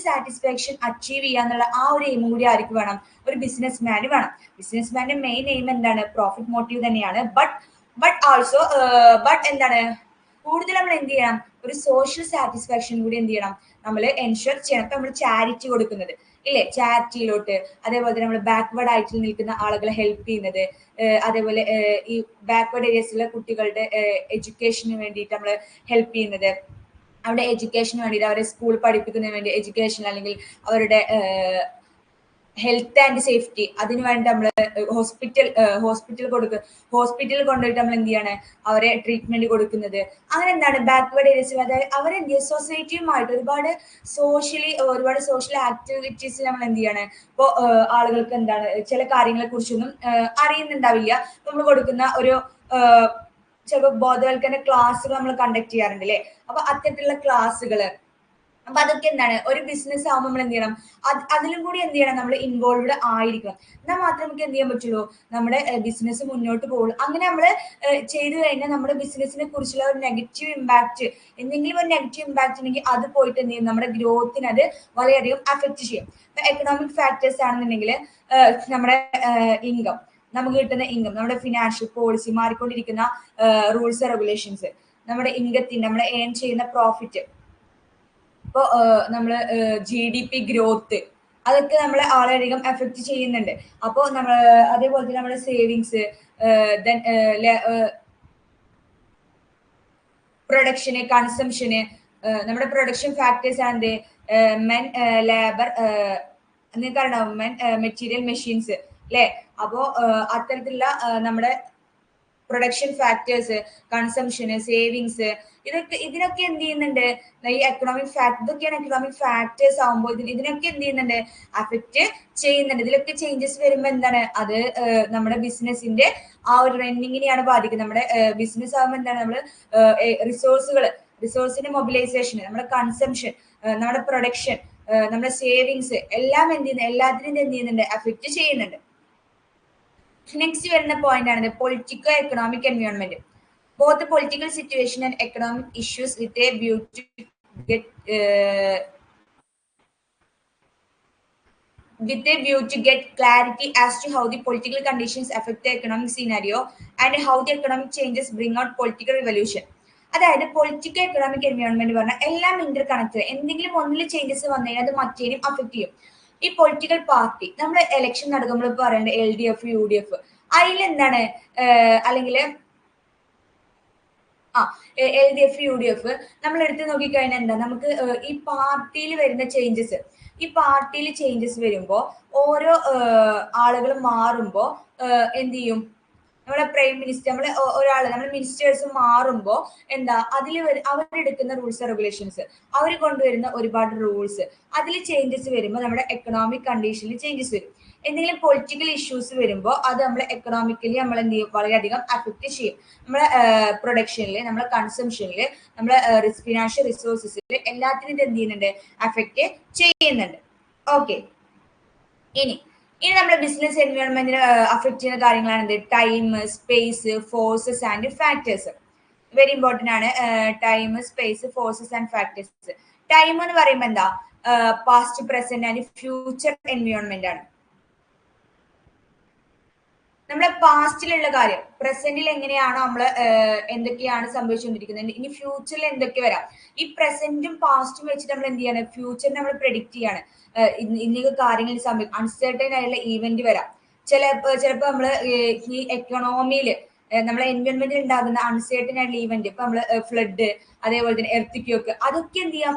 Speaker 1: സാറ്റിസ്ഫാക്ഷൻ അച്ചീവ് ചെയ്യാന്നുള്ള ആ ഒരു എയിം കൂടി ആർക്ക് വേണം, ഒരു ബിസിനസ് മാന് വേണം. ബിസിനസ് മാന്റെ മെയിൻ എയിം എന്താണ്, പ്രോഫിറ്റ് മോട്ടീവ് തന്നെയാണ്. ബട്ട് ഓൾസോ എന്താണ്, കൂടുതൽ നമ്മൾ എന്ത് ചെയ്യണം, ഒരു സോഷ്യൽ സാറ്റിസ്ഫാക്ഷൻ കൂടി എന്ത് ചെയ്യണം, നമ്മൾ എൻഷുർ ചെയ്യണം. ഇപ്പൊ നമ്മൾ ചാരിറ്റി കൊടുക്കുന്നത് ഇല്ലേ, ചാരിറ്റിയിലോട്ട്, അതേപോലെ തന്നെ നമ്മൾ ബാക്ക്വേർഡ് ആയിട്ട് നിൽക്കുന്ന ആളുകളെ ഹെൽപ്പ് ചെയ്യുന്നത്, അതേപോലെ ഈ ബാക്ക്വേർഡ് ഏരിയസിലെ കുട്ടികളുടെ എഡ്യൂക്കേഷന് വേണ്ടിയിട്ട് നമ്മൾ ഹെൽപ്പ് ചെയ്യുന്നത്, അവരുടെ എഡ്യൂക്കേഷന് വേണ്ടിയിട്ട് അവരെ സ്കൂൾ പഠിപ്പിക്കുന്നതിന് വേണ്ടി എഡ്യൂക്കേഷൻ, അല്ലെങ്കിൽ അവരുടെ ഹെൽത്ത് ആൻഡ് സേഫ്റ്റി, അതിന് വേണ്ടി നമ്മൾ ഹോസ്പിറ്റലിൽ കൊണ്ടുപോയിട്ട് നമ്മൾ എന്ത് ചെയ്യാണ് അവരെ ട്രീറ്റ്മെന്റ് കൊടുക്കുന്നത്. അങ്ങനെ എന്താണ് ബാക്ക്വേർഡ് ഏരിയസിൽ, അതായത് അവരെന്ത് ചെയ്യുക സൊസൈറ്റിയുമായിട്ട് ഒരുപാട് സോഷ്യൽ ആക്ടിവിറ്റീസ് നമ്മൾ എന്ത് ചെയ്യാണ്. ഇപ്പോൾ ആളുകൾക്ക് എന്താണ് ചില കാര്യങ്ങളെ കുറിച്ചൊന്നും അറിയുന്നുണ്ടാവില്ല. നമ്മൾ കൊടുക്കുന്ന ഒരു ചിലപ്പോൾ ബോധവൽക്കരണ ക്ലാസ്സുകൾ നമ്മൾ കണ്ടക്ട് ചെയ്യാറുണ്ട് അല്ലേ. അപ്പൊ അത്തരത്തിലുള്ള ക്ലാസ്സുകള്, അപ്പൊ അതൊക്കെ എന്താണ് ഒരു ബിസിനസ് ആകുമ്പോൾ നമ്മൾ എന്ത് ചെയ്യണം, അതിലും കൂടി എന്ത് ചെയ്യണം, നമ്മൾ ഇൻവോൾവ്ഡ് ആയിരിക്കണം. എന്നാൽ മാത്രമേ നമുക്ക് എന്ത് ചെയ്യാൻ പറ്റുള്ളൂ, നമ്മുടെ ബിസിനസ് മുന്നോട്ട് പോകുള്ളൂ. അങ്ങനെ നമ്മൾ ചെയ്തു കഴിഞ്ഞാൽ നമ്മുടെ ബിസിനസിനെ കുറിച്ചുള്ള ഒരു നെഗറ്റീവ് ഇമ്പാക്ട്, എന്തെങ്കിലും ഒരു നെഗറ്റീവ് ഇമ്പാക്ട് ഉണ്ടെങ്കിൽ അത് പോയിട്ട് എന്ത് ചെയ്യും, നമ്മുടെ ഗ്രോത്തിനെ അത് വളരെയധികം അഫക്റ്റ് ചെയ്യും. ഇപ്പൊ എക്കണോമിക് ഫാക്ടേഴ്സ് ആണെന്നുണ്ടെങ്കിൽ നമ്മുടെ ഇൻകം, നമുക്ക് കിട്ടുന്ന ഇൻകം, നമ്മുടെ ഫിനാൻഷ്യൽ പോളിസി, മാറിക്കൊണ്ടിരിക്കുന്ന റൂൾസ് റെഗുലേഷൻസ്, നമ്മുടെ ഇൻകത്തിന്റെ നമ്മൾ ഏൺ ചെയ്യുന്ന പ്രോഫിറ്റ്, ഇപ്പോൾ നമ്മള് GDP ഗ്രോത്ത്, അതൊക്കെ നമ്മളെ വളരെയധികം എഫക്ട് ചെയ്യുന്നുണ്ട്. അപ്പോൾ നമ്മൾ അതേപോലെ തന്നെ നമ്മുടെ സേവിങ്സ്, ദെൻ പ്രൊഡക്ഷന്, കൺസംഷന്, നമ്മുടെ പ്രൊഡക്ഷൻ ഫാക്ടേഴ്സ് ആണ് മെൻ, ലേബർ, നിങ്ങൾക്കറിയാം മെൻ, മെറ്റീരിയൽ, മെഷീൻസ് അല്ലെ. അപ്പോ അത്തരത്തിലുള്ള നമ്മുടെ പ്രൊഡക്ഷൻ ഫാക്ടേഴ്സ്, കൺസംഷന്, സേവിങ്സ്, ഇതിനൊക്കെ എന്ത് ചെയ്യുന്നുണ്ട്, ഈ ഇതൊക്കെയാണ് എക്കണോമിക് ഫാക്ടേഴ്സ് ആകുമ്പോൾ ഇതിനൊക്കെ എന്ത് ചെയ്യുന്നുണ്ട്, അഫക്റ്റ് ചെയ്യുന്നുണ്ട്. ഇതിലൊക്കെ ചേഞ്ചസ് വരുമ്പോൾ എന്താണ് അത് നമ്മുടെ ആ ഒരു റണ്ണിങ്ങിനെയാണ് ബാധിക്കുന്നത്. നമ്മുടെ ബിസിനസ് ആകുമ്പോൾ എന്താണ് നമ്മൾ റിസോഴ്സിന്റെ മൊബിലൈസേഷൻ, നമ്മുടെ കൺസംഷൻ, നമ്മുടെ പ്രൊഡക്ഷൻ, നമ്മുടെ സേവിങ്സ് എല്ലാം എന്ത് ചെയ്യുന്നത്, എല്ലാത്തിനും എന്ത് ചെയ്യുന്നുണ്ട്, അഫക്റ്റ് ചെയ്യുന്നുണ്ട്. നെക്സ്റ്റ് വരുന്ന പോയിന്റ് ആണ് political economic environment. Both political situation and economic issues with a view to get clarity as to how the political conditions affect the economic scenario and how the economic changes bring out political revolution. അതായത് political economic environment പറഞ്ഞാൽ എല്ലാം Inter connect, എന്തെങ്കിലും ഒന്നിൽ changes വന്നു കഴിഞ്ഞാൽ അത് മറ്റേനും affect ചെയ്യും. ഈ പൊളിറ്റിക്കൽ പാർട്ടി നമ്മൾ ഇലക്ഷൻ നടക്കുമ്പോൾ പറയുന്നത് LDF UDF, അതിലെന്താണ് അല്ലെങ്കിൽ LDF UDF നമ്മൾ എടുത്ത് നോക്കിക്കഴിഞ്ഞാൽ എന്താ, നമുക്ക് ഈ പാർട്ടിയിൽ വരുന്ന ചേഞ്ചസ് വരുമ്പോൾ ഓരോ ആളുകൾ മാറുമ്പോൾ എന്ത് ചെയ്യും, നമ്മുടെ പ്രൈം മിനിസ്റ്റർ, നമ്മുടെ മിനിസ്റ്റേഴ്സ് മാറുമ്പോൾ എന്താ അവരെടുക്കുന്ന റൂൾസ് റെഗുലേഷൻസ്, അവർ കൊണ്ടുവരുന്ന ഒരുപാട് റൂൾസ്, അതിൽ ചേഞ്ചസ് വരുമ്പോൾ നമ്മുടെ എക്കണോമിക് കണ്ടീഷനിൽ ചേഞ്ചസ് വരും. എന്തെങ്കിലും പൊളിറ്റിക്കൽ ഇഷ്യൂസ് വരുമ്പോൾ അത് നമ്മളെ എക്കണോമിക്കലി നമ്മൾ എന്ത് ചെയ്യും, വളരെയധികം അഫക്റ്റ് ചെയ്യും. നമ്മളെ പ്രൊഡക്ഷനിൽ, നമ്മളെ കൺസംഷനിൽ, നമ്മളെ ഫിനാൻഷ്യൽ റിസോഴ്സസിൽ എല്ലാത്തിനും ഇത് എന്ത് ചെയ്യുന്നുണ്ട്, അഫക്റ്റ് ചെയ്യുന്നുണ്ട്. ഓക്കെ, ഇനി നമ്മുടെ ബിസിനസ് എൻവയോൺമെന്റിനെ അഫക്ട് ചെയ്യുന്ന കാര്യങ്ങളാണ് എന്ത്, time, space, forces and factors. Very important ആണ് time, space, forces and factors. Time എന്ന് പറയുമ്പോൾ എന്താ, past, present and future environment ആണ്. നമ്മുടെ പാസ്റ്റിലുള്ള കാര്യം പ്രസന്റിൽ എങ്ങനെയാണോ നമ്മൾ എന്തൊക്കെയാണ് സംഭവിച്ചുകൊണ്ടിരിക്കുന്നത്, ഇനി ഫ്യൂച്ചറിൽ എന്തൊക്കെ വരാം, ഈ പ്രസന്റും പാസ്റ്റും വെച്ചിട്ട് നമ്മൾ എന്ത് ചെയ്യാണ്, ഫ്യൂച്ചറിനെ നമ്മൾ പ്രെഡിക്റ്റ് ചെയ്യാണ്. ഇന്നൊക്കെ കാര്യങ്ങൾ സംഭവിക്കും, അൺസർട്ടൈൻ ആയിട്ടുള്ള ഈവന്റ് വരാം. ചിലപ്പോ നമ്മള് ഈ എക്കണോമിയിൽ നമ്മളെ എൻവയോൺമെന്റിൽ ഉണ്ടാകുന്ന അൺസർട്ടൈൻ ആയിട്ടുള്ള ഈവന്റ്, ഇപ്പൊ നമ്മള് ഫ്ലഡ്, അതേപോലെ തന്നെ എർത്തിക്യോക്ക്, അതൊക്കെ എന്ത് ചെയ്യാം,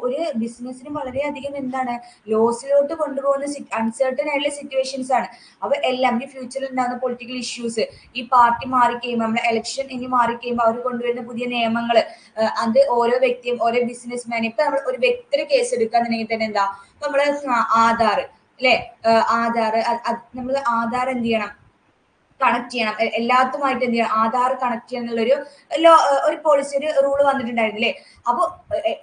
Speaker 1: ഒരു ബിസിനസ്സിന് വളരെയധികം എന്താണ് ലോസിലോട്ട് കൊണ്ടുപോകുന്ന അൺസർട്ടൈൻ ആയിട്ടുള്ള സിറ്റുവേഷൻസ് ആണ്. അപ്പൊ എല്ലാം ഈ ഫ്യൂച്ചറിൽ ഉണ്ടാകുന്ന പൊളിറ്റിക്കൽ ഇഷ്യൂസ്, ഈ പാർട്ടി മാറിക്കഴിയുമ്പോൾ, നമ്മളെ ഇലക്ഷൻ ഇനി മാറിക്കഴിയുമ്പോൾ അവർ കൊണ്ടുവരുന്ന പുതിയ നിയമങ്ങൾ, അത് ഓരോ വ്യക്തിയും ഓരോ ബിസിനസ്മാനും, ഇപ്പൊ നമ്മൾ ഒരു വ്യക്തിയുടെ കേസ് എടുക്കാന്നുണ്ടെങ്കിൽ തന്നെ എന്താ, നമ്മള് ആധാർ അല്ലെ, നമ്മൾ ആധാർ എന്ത് ചെയ്യണം, കണക്ട് ചെയ്യണം, എല്ലാത്തുമായിട്ട് എന്ത് ചെയ്യണം, ആധാർ കണക്ട് ചെയ്യണം എന്നുള്ളൊരു ഒരു പോളിസി, ഒരു റൂള് വന്നിട്ടുണ്ടായിരുന്നു അല്ലേ. അപ്പൊ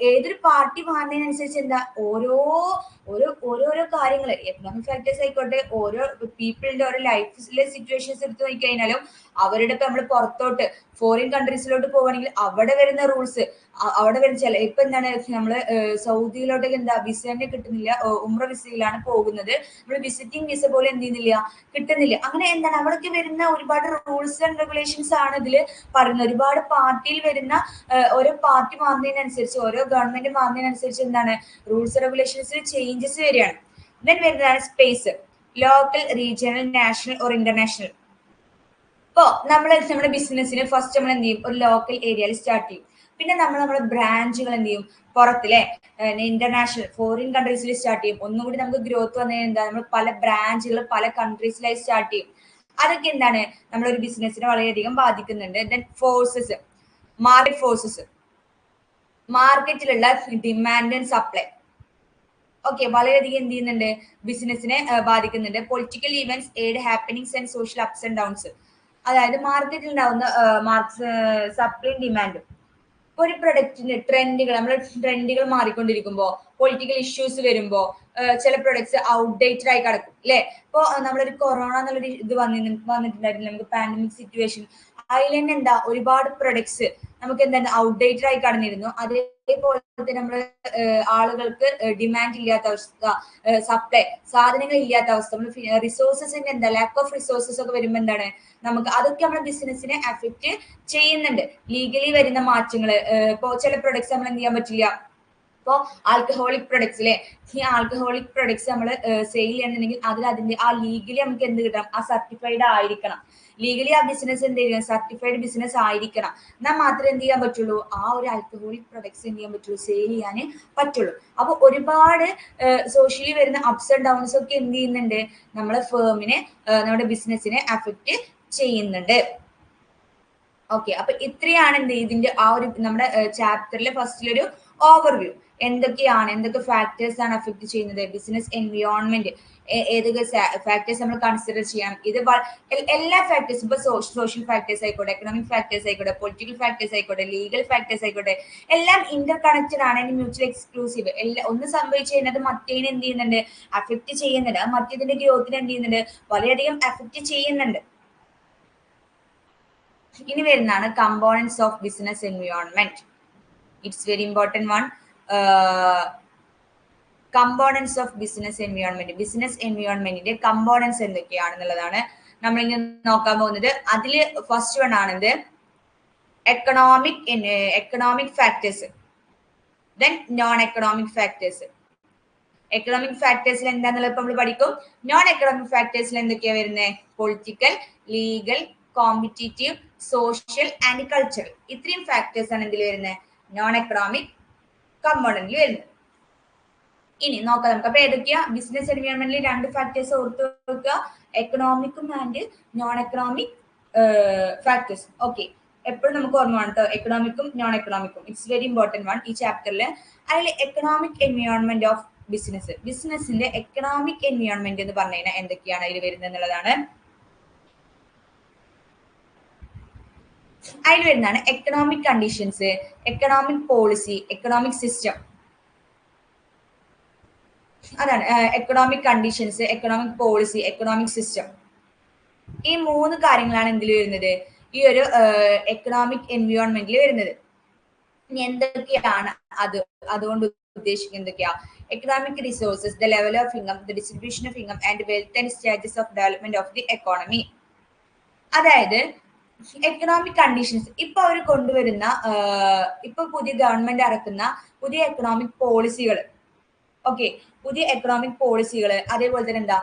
Speaker 1: ഏതൊരു പാർട്ടി മാറുന്നതിനനുസരിച്ച് എന്താ ഓരോരോ കാര്യങ്ങൾ, എക്കണോമിക് ഫാക്ടേഴ്സ് ആയിക്കോട്ടെ, ഓരോ പീപ്പിളിന്റെ ഓരോ ലൈഫിലെ സിറ്റുവേഷൻസ് എടുത്തു നോക്കിക്കഴിഞ്ഞാലും, അവരുടെ ഇപ്പൊ നമ്മൾ പുറത്തോട്ട് ഫോറിൻ കൺട്രീസിലോട്ട് പോവുകയാണെങ്കിൽ അവിടെ വരുന്ന റൂൾസ്, അവിടെ വരുന്ന ഇപ്പൊ എന്താണ്, നമ്മള് സൗദിയിലോട്ടൊക്കെ എന്താ വിസ തന്നെ കിട്ടുന്നില്ല, ഉംറ വിസയിലാണ് പോകുന്നത്, നമ്മൾ വിസിറ്റിംഗ് വിസ പോലെ എന്ത് ചെയ്യുന്നില്ല, കിട്ടുന്നില്ല. അങ്ങനെ എന്താണ് അവിടേക്ക് വരുന്ന ഒരുപാട് റൂൾസ് ആൻഡ് റെഗുലേഷൻസ് ആണ് ഇതിൽ പറയുന്നത്. ഒരുപാട് പാർട്ടിയിൽ വരുന്ന ഓരോ പാർട്ടി മാറുന്നതിനനുസരിച്ച്, ഓരോ ഗവൺമെന്റ് മാറുന്നതിനനുസരിച്ച് എന്താണ് റൂൾസ് റെഗുലേഷൻസിൽ ചേഞ്ചസ് വരികയാണ്. ദെൻ വരുന്നതാണ് space, local, regional, national or international. ഇപ്പോ നമ്മുടെ ബിസിനസ്സിന് ഫസ്റ്റ് നമ്മൾ എന്ത് ചെയ്യും, ഒരു ലോക്കൽ ഏരിയയിൽ സ്റ്റാർട്ട് ചെയ്യും. പിന്നെ നമ്മളെ ബ്രാഞ്ചുകൾ എന്ത് ചെയ്യും പുറത്തിലെ ഇന്റർനാഷണൽ ഫോറിൻ കൺട്രീസിൽ സ്റ്റാർട്ട് ചെയ്യും. ഒന്നുകൂടി നമുക്ക് ഗ്രോത്ത് വന്നു കഴിഞ്ഞാൽ എന്താ, നമ്മൾ പല ബ്രാഞ്ചുകൾ പല കൺട്രീസിലായി സ്റ്റാർട്ട് ചെയ്യും. അതൊക്കെ എന്താണ് നമ്മളൊരു ബിസിനസ്സിനെ വളരെയധികം ബാധിക്കുന്നുണ്ട്. ദെൻ ഫോഴ്സസ്, മാർക്കറ്റ് ഫോഴ്സസ്, മാർക്കറ്റിലുള്ള ഡിമാൻഡ് ആൻഡ് സപ്ലൈ ഓക്കെ വളരെയധികം എന്ത് ചെയ്യുന്നുണ്ട്, ബിസിനസിനെ ബാധിക്കുന്നുണ്ട്. Political events, aid happenings and social ups and downs. അതായത് മാർക്കറ്റിൽ ഉണ്ടാവുന്ന സപ്ലൈയും ഡിമാൻഡും. ഇപ്പൊ ഒരു പ്രൊഡക്റ്റിന് ട്രെൻഡുകൾ, നമ്മുടെ ട്രെൻഡുകൾ മാറിക്കൊണ്ടിരിക്കുമ്പോൾ, പൊളിറ്റിക്കൽ ഇഷ്യൂസ് വരുമ്പോൾ ചില പ്രൊഡക്ട്സ് ഔട്ട്ഡേറ്റഡ് ആയി കിടക്കും അല്ലെ. ഇപ്പൊ നമ്മളൊരു കൊറോണ എന്നുള്ളൊരു ഇത് വന്നിട്ടുണ്ടായിരുന്നു, നമുക്ക് പാൻഡമിക് സിറ്റുവേഷൻ. അതിൽ തന്നെ എന്താ ഒരുപാട് പ്രൊഡക്ട്സ് നമുക്ക് എന്താണ് ഔട്ട്ഡേറ്റഡ് ആയി കടന്നിരുന്നു. അതേപോലെ തന്നെ നമ്മള് ആളുകൾക്ക് ഡിമാൻഡ് ഇല്ലാത്ത അവസ്ഥ, സപ്ലൈ സാധനങ്ങൾ ഇല്ലാത്ത അവസ്ഥ, നമ്മൾ റിസോഴ്സസിന്റെ എന്താ ലാക്ക് ഓഫ് റിസോഴ്സസ് ഒക്കെ വരുമ്പോൾ എന്താണ് നമുക്ക് അതൊക്കെ നമ്മുടെ ബിസിനസിനെ അഫക്റ്റ് ചെയ്യുന്നുണ്ട്. ലീഗലി വരുന്ന മാറ്റങ്ങൾ, ഇപ്പോ ചില പ്രൊഡക്ട്സ് നമ്മൾ എന്ത് ചെയ്യാൻ പറ്റില്ല. ഇപ്പോൾ ആൽക്കഹോളിക് പ്രൊഡക്ട്സ് അല്ലെ, ഈ ആൽക്കഹോളിക് പ്രൊഡക്ട്സ് നമ്മൾ സെയിൽ ചെയ്യണമെന്നുണ്ടെങ്കിൽ അതിന്റെ ആ ലീഗലി നമുക്ക് എന്ത് കിട്ടണം, ആ സർട്ടിഫൈഡ് ആയിരിക്കണം. ലീഗലി ആ ബിസിനസ് എന്ത് ചെയ്യണം, സർട്ടിഫൈഡ് ബിസിനസ് ആയിരിക്കണം. എന്നാൽ മാത്രമേ എന്ത് ചെയ്യാൻ പറ്റുള്ളൂ, ആ ഒരു ആൽക്കഹോളിക് പ്രൊഡക്ട്സ് എന്ത് ചെയ്യാൻ പറ്റുള്ളൂ, സെയിൽ ചെയ്യാൻ പറ്റുള്ളൂ. അപ്പൊ ഒരുപാട് സോഷ്യലി വരുന്ന അപ്സ് ആൻഡ് ഡൗൺസ് ഒക്കെ എന്ത് ചെയ്യുന്നുണ്ട്, നമ്മളെ ഫേമിനെ, നമ്മുടെ ബിസിനസിനെ അഫക്റ്റ് ചെയ്യുന്നുണ്ട്. ഓക്കെ, അപ്പൊ ഇത്രയാണ് എന്ത് ഇതിന്റെ ആ ഒരു നമ്മുടെ ചാപ്റ്ററിലെ ഫസ്റ്റിലൊരു ഓവർവ്യൂ. എന്തൊക്കെ ഫാക്ടേഴ്സ് ആണ് അഫക്ട് ചെയ്യുന്നത്, ബിസിനസ് എൻവയോൺമെന്റ് ഏതൊക്കെ ഫാക്ടേഴ്സ് നമ്മൾ കൺസിഡർ ചെയ്യണം. ഇത് എല്ലാ ഫാക്ടേഴ്സും, ഇപ്പൊ സോഷ്യൽ ഫാക്ടേഴ്സ് ആയിക്കോട്ടെ, എക്കണോമിക് ഫാക്ടേഴ്സ് ആയിക്കോട്ടെ, പൊളിറ്റിക്കൽ ഫാക്ടേഴ്സ് ആയിക്കോട്ടെ, ലീഗൽ ഫാക്ടേഴ്സ് ആയിക്കോട്ടെ, എല്ലാം ഇന്റർ കണക്റ്റഡ് ആണ്, മ്യൂച്വൽ എക്സ്ക്ലൂസീവ്. ഒന്ന് സംഭവിച്ചു കഴിഞ്ഞാൽ മറ്റേതിനെ എന്ത് ചെയ്യുന്നുണ്ട്, അഫക്ട് ചെയ്യുന്നുണ്ട്. അത് മറ്റേതിന്റെ ഗ്രോത്തിനെ എന്ത് ചെയ്യുന്നുണ്ട്, വളരെയധികം അഫക്ട് ചെയ്യുന്നുണ്ട്. ഇനി വരുന്നതാണ് components of business environment. It's very important one. Components of business environment, business എൻവയോൺമെന്റിന്റെ കമ്പോണൻസ് എന്തൊക്കെയാണെന്നുള്ളതാണ് നമ്മൾ ഇനി നോക്കാൻ പോകുന്നത്. അതിൽ ഫസ്റ്റ് വൺ ആണിത് economic factors, then non economic factors. Economic ഫാക്ടേഴ്സിൽ എന്താന്നുള്ളത് ഇപ്പൊ നമ്മൾ പഠിക്കും. നോൺ എക്കണോമിക് ഫാക്ടേഴ്സിൽ എന്തൊക്കെയാ വരുന്നത്, political, legal, competitive, social and cultural. ഇത്രയും ഫാക്ടേഴ്സ് ആണ് എന്തിൽ വരുന്നത്, നോൺ എക്കണോമിക് കമ്പോണന്റിൽ വരുന്നത്. ഇനി നോക്കാം നമുക്ക്. അപ്പൊ ഏതൊക്കെയാ ബിസിനസ് എൻവയോൺമെന്റിൽ രണ്ട് ഫാക്ടേഴ്സ് ഓർത്ത് വെക്കുക, എക്കണോമിക്കും and non economic factors. Okay, എപ്പോഴും നമുക്ക് ഓർമ്മ വേണം കേട്ടോ, എക്കണോമിക്കും നോൺ എക്കണോമിക്കും. ഇറ്റ്സ് വെരി ഇമ്പോർട്ടൻറ്റ് വൺ ഈ ചാപ്റ്ററിൽ. അതിൽ എക്കണോമിക് എൻവയോൺമെന്റ് ഓഫ് ബിസിനസിന്റെ എക്കണോമിക് എൻവയോൺമെന്റ് എന്ന് പറഞ്ഞു കഴിഞ്ഞാൽ എന്തൊക്കെയാണ് അതിൽ വരുന്നത് എന്നുള്ളതാണ്. അതിൽ വരുന്നതാണ് economic conditions, economic policy, economic system. അതാണ് economic conditions, economic policy, economic system. ഈ മൂന്ന് കാര്യങ്ങളാണ് എന്തിൽ വരുന്നത്, ഈ ഒരു എക്കണോമിക് എൻവയോൺമെന്റിൽ വരുന്നത്. ഇനി എന്തൊക്കെയാണ് അതുകൊണ്ട് ഉദ്ദേശിക്കുന്നത് എന്തൊക്കെയാ, economic resources, the level of income, the distribution of income and wealth and status of development of the economy. അതായത് എക്കണോമിക് കണ്ടീഷൻസ്, ഇപ്പൊ അവർ കൊണ്ടുവരുന്ന ഇപ്പൊ പുതിയ ഗവൺമെന്റ് ഇറക്കുന്ന പുതിയ എക്കണോമിക് പോളിസികൾ. ഓക്കെ, പുതിയ എക്കണോമിക് പോളിസികൾ, അതേപോലെ തന്നെ എന്താ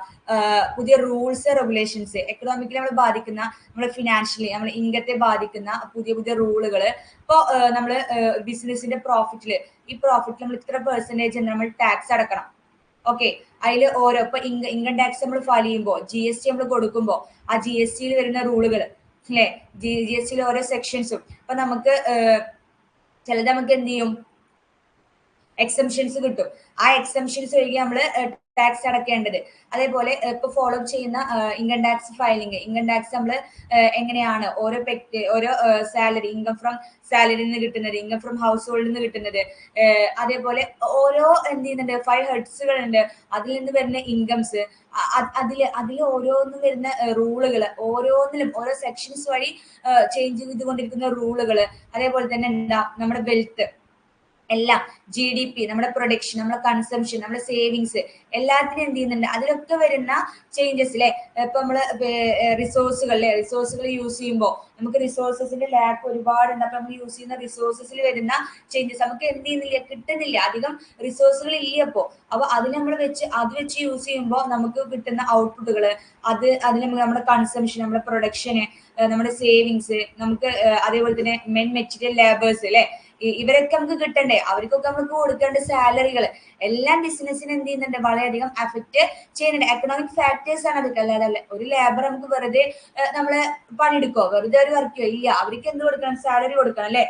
Speaker 1: പുതിയ റൂൾസ് റെഗുലേഷൻസ്, എക്കണോമിക്കലി നമ്മൾ ബാധിക്കുന്ന, നമ്മൾ ഫിനാൻഷ്യലി നമ്മൾ ഇൻകത്തെ ബാധിക്കുന്ന പുതിയ റൂളുകൾ. ഇപ്പോൾ നമ്മൾ ബിസിനസിന്റെ പ്രോഫിറ്റിൽ, ഈ പ്രോഫിറ്റിൽ നമ്മൾ ഇത്ര പെർസെന്റേജ് നമ്മൾ ടാക്സ് അടക്കണം. ഓക്കെ, അതിൽ ഓരോ ഇപ്പൊ ഇൻകം ടാക്സ് നമ്മൾ ഫയൽ ചെയ്യുമ്പോൾ, GST നമ്മൾ കൊടുക്കുമ്പോൾ ആ GSTയിൽ വരുന്ന റൂളുകൾ അല്ലെ, GSTയിൽ ഓരോ സെക്ഷൻസും. അപ്പൊ നമുക്ക് ചിലത് നമുക്ക് എന്ത് ചെയ്യും, എക്സംഷൻസ് കിട്ടും. ആ എക്സംഷൻസ് വഴി നമ്മൾ ടാക്സ് അടക്കേണ്ടത്. അതേപോലെ ഇപ്പൊ ഫോളോ ചെയ്യുന്ന income tax filing, income tax നമ്മൾ എങ്ങനെയാണ് ഓരോ സാലറി, ഇൻകം ഫ്രം സാലറിയിൽ നിന്ന് കിട്ടുന്നത്, ഇൻകം ഫ്രം ഹൗസ് ഹോൾഡിൽ നിന്ന് കിട്ടുന്നത്, അതേപോലെ ഓരോ എന്ത് ചെയ്യുന്നുണ്ട് 5 ഹെഡ്സുകൾ ഉണ്ട്, അതിൽ നിന്ന് വരുന്ന ഇൻകംസ്, അതിൽ ഓരോന്നും വരുന്ന റൂളുകൾ, ഓരോന്നിലും ഓരോ സെക്ഷൻസ് വഴി ചേഞ്ച് ചെയ്തുകൊണ്ടിരിക്കുന്ന റൂളുകൾ. അതേപോലെ തന്നെ എന്താ നമ്മുടെ വെൽത്ത് എല്ലാം, GDP, നമ്മുടെ പ്രൊഡക്ഷൻ, നമ്മുടെ കൺസംഷൻ, നമ്മുടെ സേവിങ്സ്, എല്ലാത്തിനും എന്ത് ചെയ്യുന്നുണ്ട്, അതിലൊക്കെ വരുന്ന ചേഞ്ചസ് അല്ലെ. ഇപ്പൊ നമ്മള് റിസോഴ്സുകൾ യൂസ് ചെയ്യുമ്പോൾ നമുക്ക് റിസോഴ്സസിന്റെ ലാക്ക് ഒരുപാടുണ്ട്. അപ്പൊ നമ്മൾ യൂസ് ചെയ്യുന്ന റിസോഴ്സസിൽ വരുന്ന ചേഞ്ചസ് നമുക്ക് എന്ത് ചെയ്യുന്നില്ല, കിട്ടുന്നില്ല, അധികം റിസോഴ്സുകൾ ഇല്ല. അപ്പൊ അതിന് നമ്മൾ അത് വെച്ച് യൂസ് ചെയ്യുമ്പോൾ നമുക്ക് കിട്ടുന്ന ഔട്ട്പുട്ടുകൾ, അതിന് നമ്മുടെ കൺസംഷൻ, നമ്മുടെ പ്രൊഡക്ഷന്, നമ്മുടെ സേവിങ്സ്, നമുക്ക് അതേപോലെ തന്നെ മെറ്റീരിയൽ ലേബേഴ്സ് അല്ലെ, ഇവരൊക്കെ നമുക്ക് കിട്ടണ്ടേ, അവർക്കൊക്കെ നമുക്ക് കൊടുക്കേണ്ട സാലറികൾ എല്ലാം ബിസിനസ്സിന് എന്ത് ചെയ്യുന്നുണ്ട്, വളരെയധികം അഫക്റ്റ് ചെയ്യുന്നുണ്ട്. എക്കണോമിക് ഫാക്ടേഴ്സ് ആണ് അതൊക്കെ. അല്ലാതെ ഒരു ലേബർ നമുക്ക് വെറുതെ നമ്മള് പണിയെടുക്കോ, വെറുതെ ഒരു വർക്ക് ചെയ്യോ ഇല്ല, അവർക്ക് എന്ത് കൊടുക്കണം, സാലറി കൊടുക്കണം അല്ലെ,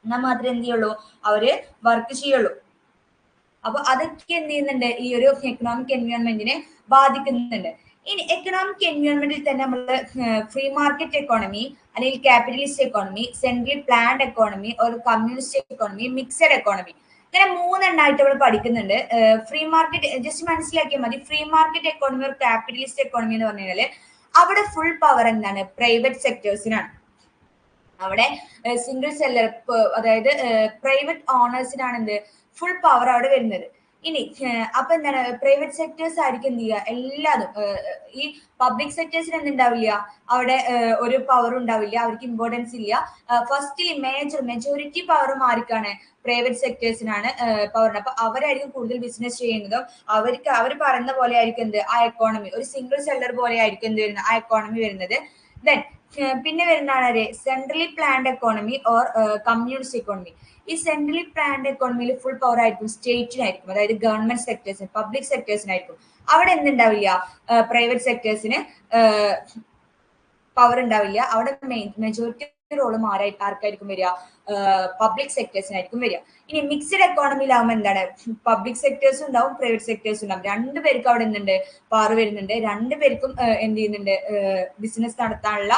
Speaker 1: എന്നാൽ മാത്രമേ എന്ത് ചെയ്യുള്ളൂ, അവര് വർക്ക് ചെയ്യുള്ളൂ. അപ്പൊ അതൊക്കെ എന്ത് ചെയ്യുന്നുണ്ട്, ഈ ഒരു എക്കണോമിക് എൻവയോൺമെന്റിനെ ബാധിക്കുന്നുണ്ട്. ഇനി എക്കണോമിക് എൻവയോൺമെന്റിൽ തന്നെ നമ്മൾ ഫ്രീ മാർക്കറ്റ് എക്കോണമി അല്ലെങ്കിൽ capitalist economy, centrally planned economy, ഒരു കമ്മ്യൂണിസ്റ്റ് എക്കോണമി, മിക്സഡ് എക്കോണമി, ഇങ്ങനെ 3 എണ്ണമായിട്ട് നമ്മൾ പഠിക്കുന്നുണ്ട്. ഫ്രീ മാർക്കറ്റ് ജസ്റ്റ് മനസ്സിലാക്കിയാൽ മതി. ഫ്രീ മാർക്കറ്റ് എക്കോണമി ഒരു ക്യാപിറ്റലിസ്റ്റ് എക്കോണമി എന്ന് പറഞ്ഞു കഴിഞ്ഞാൽ അവിടെ ഫുൾ പവർ എന്താണ്, പ്രൈവറ്റ് സെക്ടേഴ്സിനാണ്. അവിടെ സിംഗിൾ സെല്ലർ, അതായത് പ്രൈവറ്റ് ഓണേഴ്സിനാണ് എന്ത് ഫുൾ പവർ അവിടെ വരുന്നത്. ഇനി അപ്പൊ എന്താണ്, പ്രൈവറ്റ് സെക്ടേഴ്സ് ആയിരിക്കും എന്ത് ചെയ്യുക എല്ലാതും. ഈ പബ്ലിക് സെക്ടേഴ്സിന് എന്തുണ്ടാവില്ല, അവിടെ ഒരു പവർ ഉണ്ടാവില്ല, അവർക്ക് ഇമ്പോർട്ടൻസ് ഇല്ല. ഫസ്റ്റ്ലി മെജോറിറ്റി പവറും ആർക്കാണ്, പ്രൈവറ്റ് സെക്ടേഴ്സിനാണ് പവർ. അപ്പൊ അവരായിരിക്കും കൂടുതൽ ബിസിനസ് ചെയ്യുന്നതും. അവർ പറയുന്ന പോലെ ആയിരിക്കും എന്ത് ആ എക്കോണമി, ഒരു സിംഗിൾ സെല്ലർ പോലെ ആയിരിക്കും എന്ത് വരുന്നത്, ആ എക്കോണമി വരുന്നത്. ദെൻ പിന്നെ വരുന്നതാണ് centrally planned economy or communist economy. ഈ സെൻട്രലി പ്ലാൻഡ് എക്കോണമിയിൽ ഫുൾ പവർ ആയിരിക്കും സ്റ്റേറ്റിനായിരിക്കും, അതായത് ഗവൺമെന്റ് സെക്ടേഴ്സിന്, പബ്ലിക് സെക്ടേഴ്സിനായിരിക്കും. അവിടെ എന്തുണ്ടാവില്ല, പ്രൈവറ്റ് സെക്ടേഴ്സിന് പവർ ഉണ്ടാവില്ല. അവിടെ മെജോറിറ്റി റോളും ആർക്കായിരിക്കും വരിക, പബ്ലിക് സെക്ടേഴ്സിനായിരിക്കും വരിക. ഇനി മിക്സഡ് എക്കോണമിയിലാവുമ്പോൾ എന്താണ്, പബ്ലിക് സെക്ടേഴ്സും ഉണ്ടാവും, പ്രൈവറ്റ് സെക്ടേഴ്സും ഉണ്ടാവും. രണ്ടുപേർക്കും അവിടെ എന്തുണ്ട്, പവർ വരുന്നുണ്ട്. രണ്ടുപേർക്കും എന്ത് ചെയ്യുന്നുണ്ട്, ബിസിനസ് നടത്താനുള്ള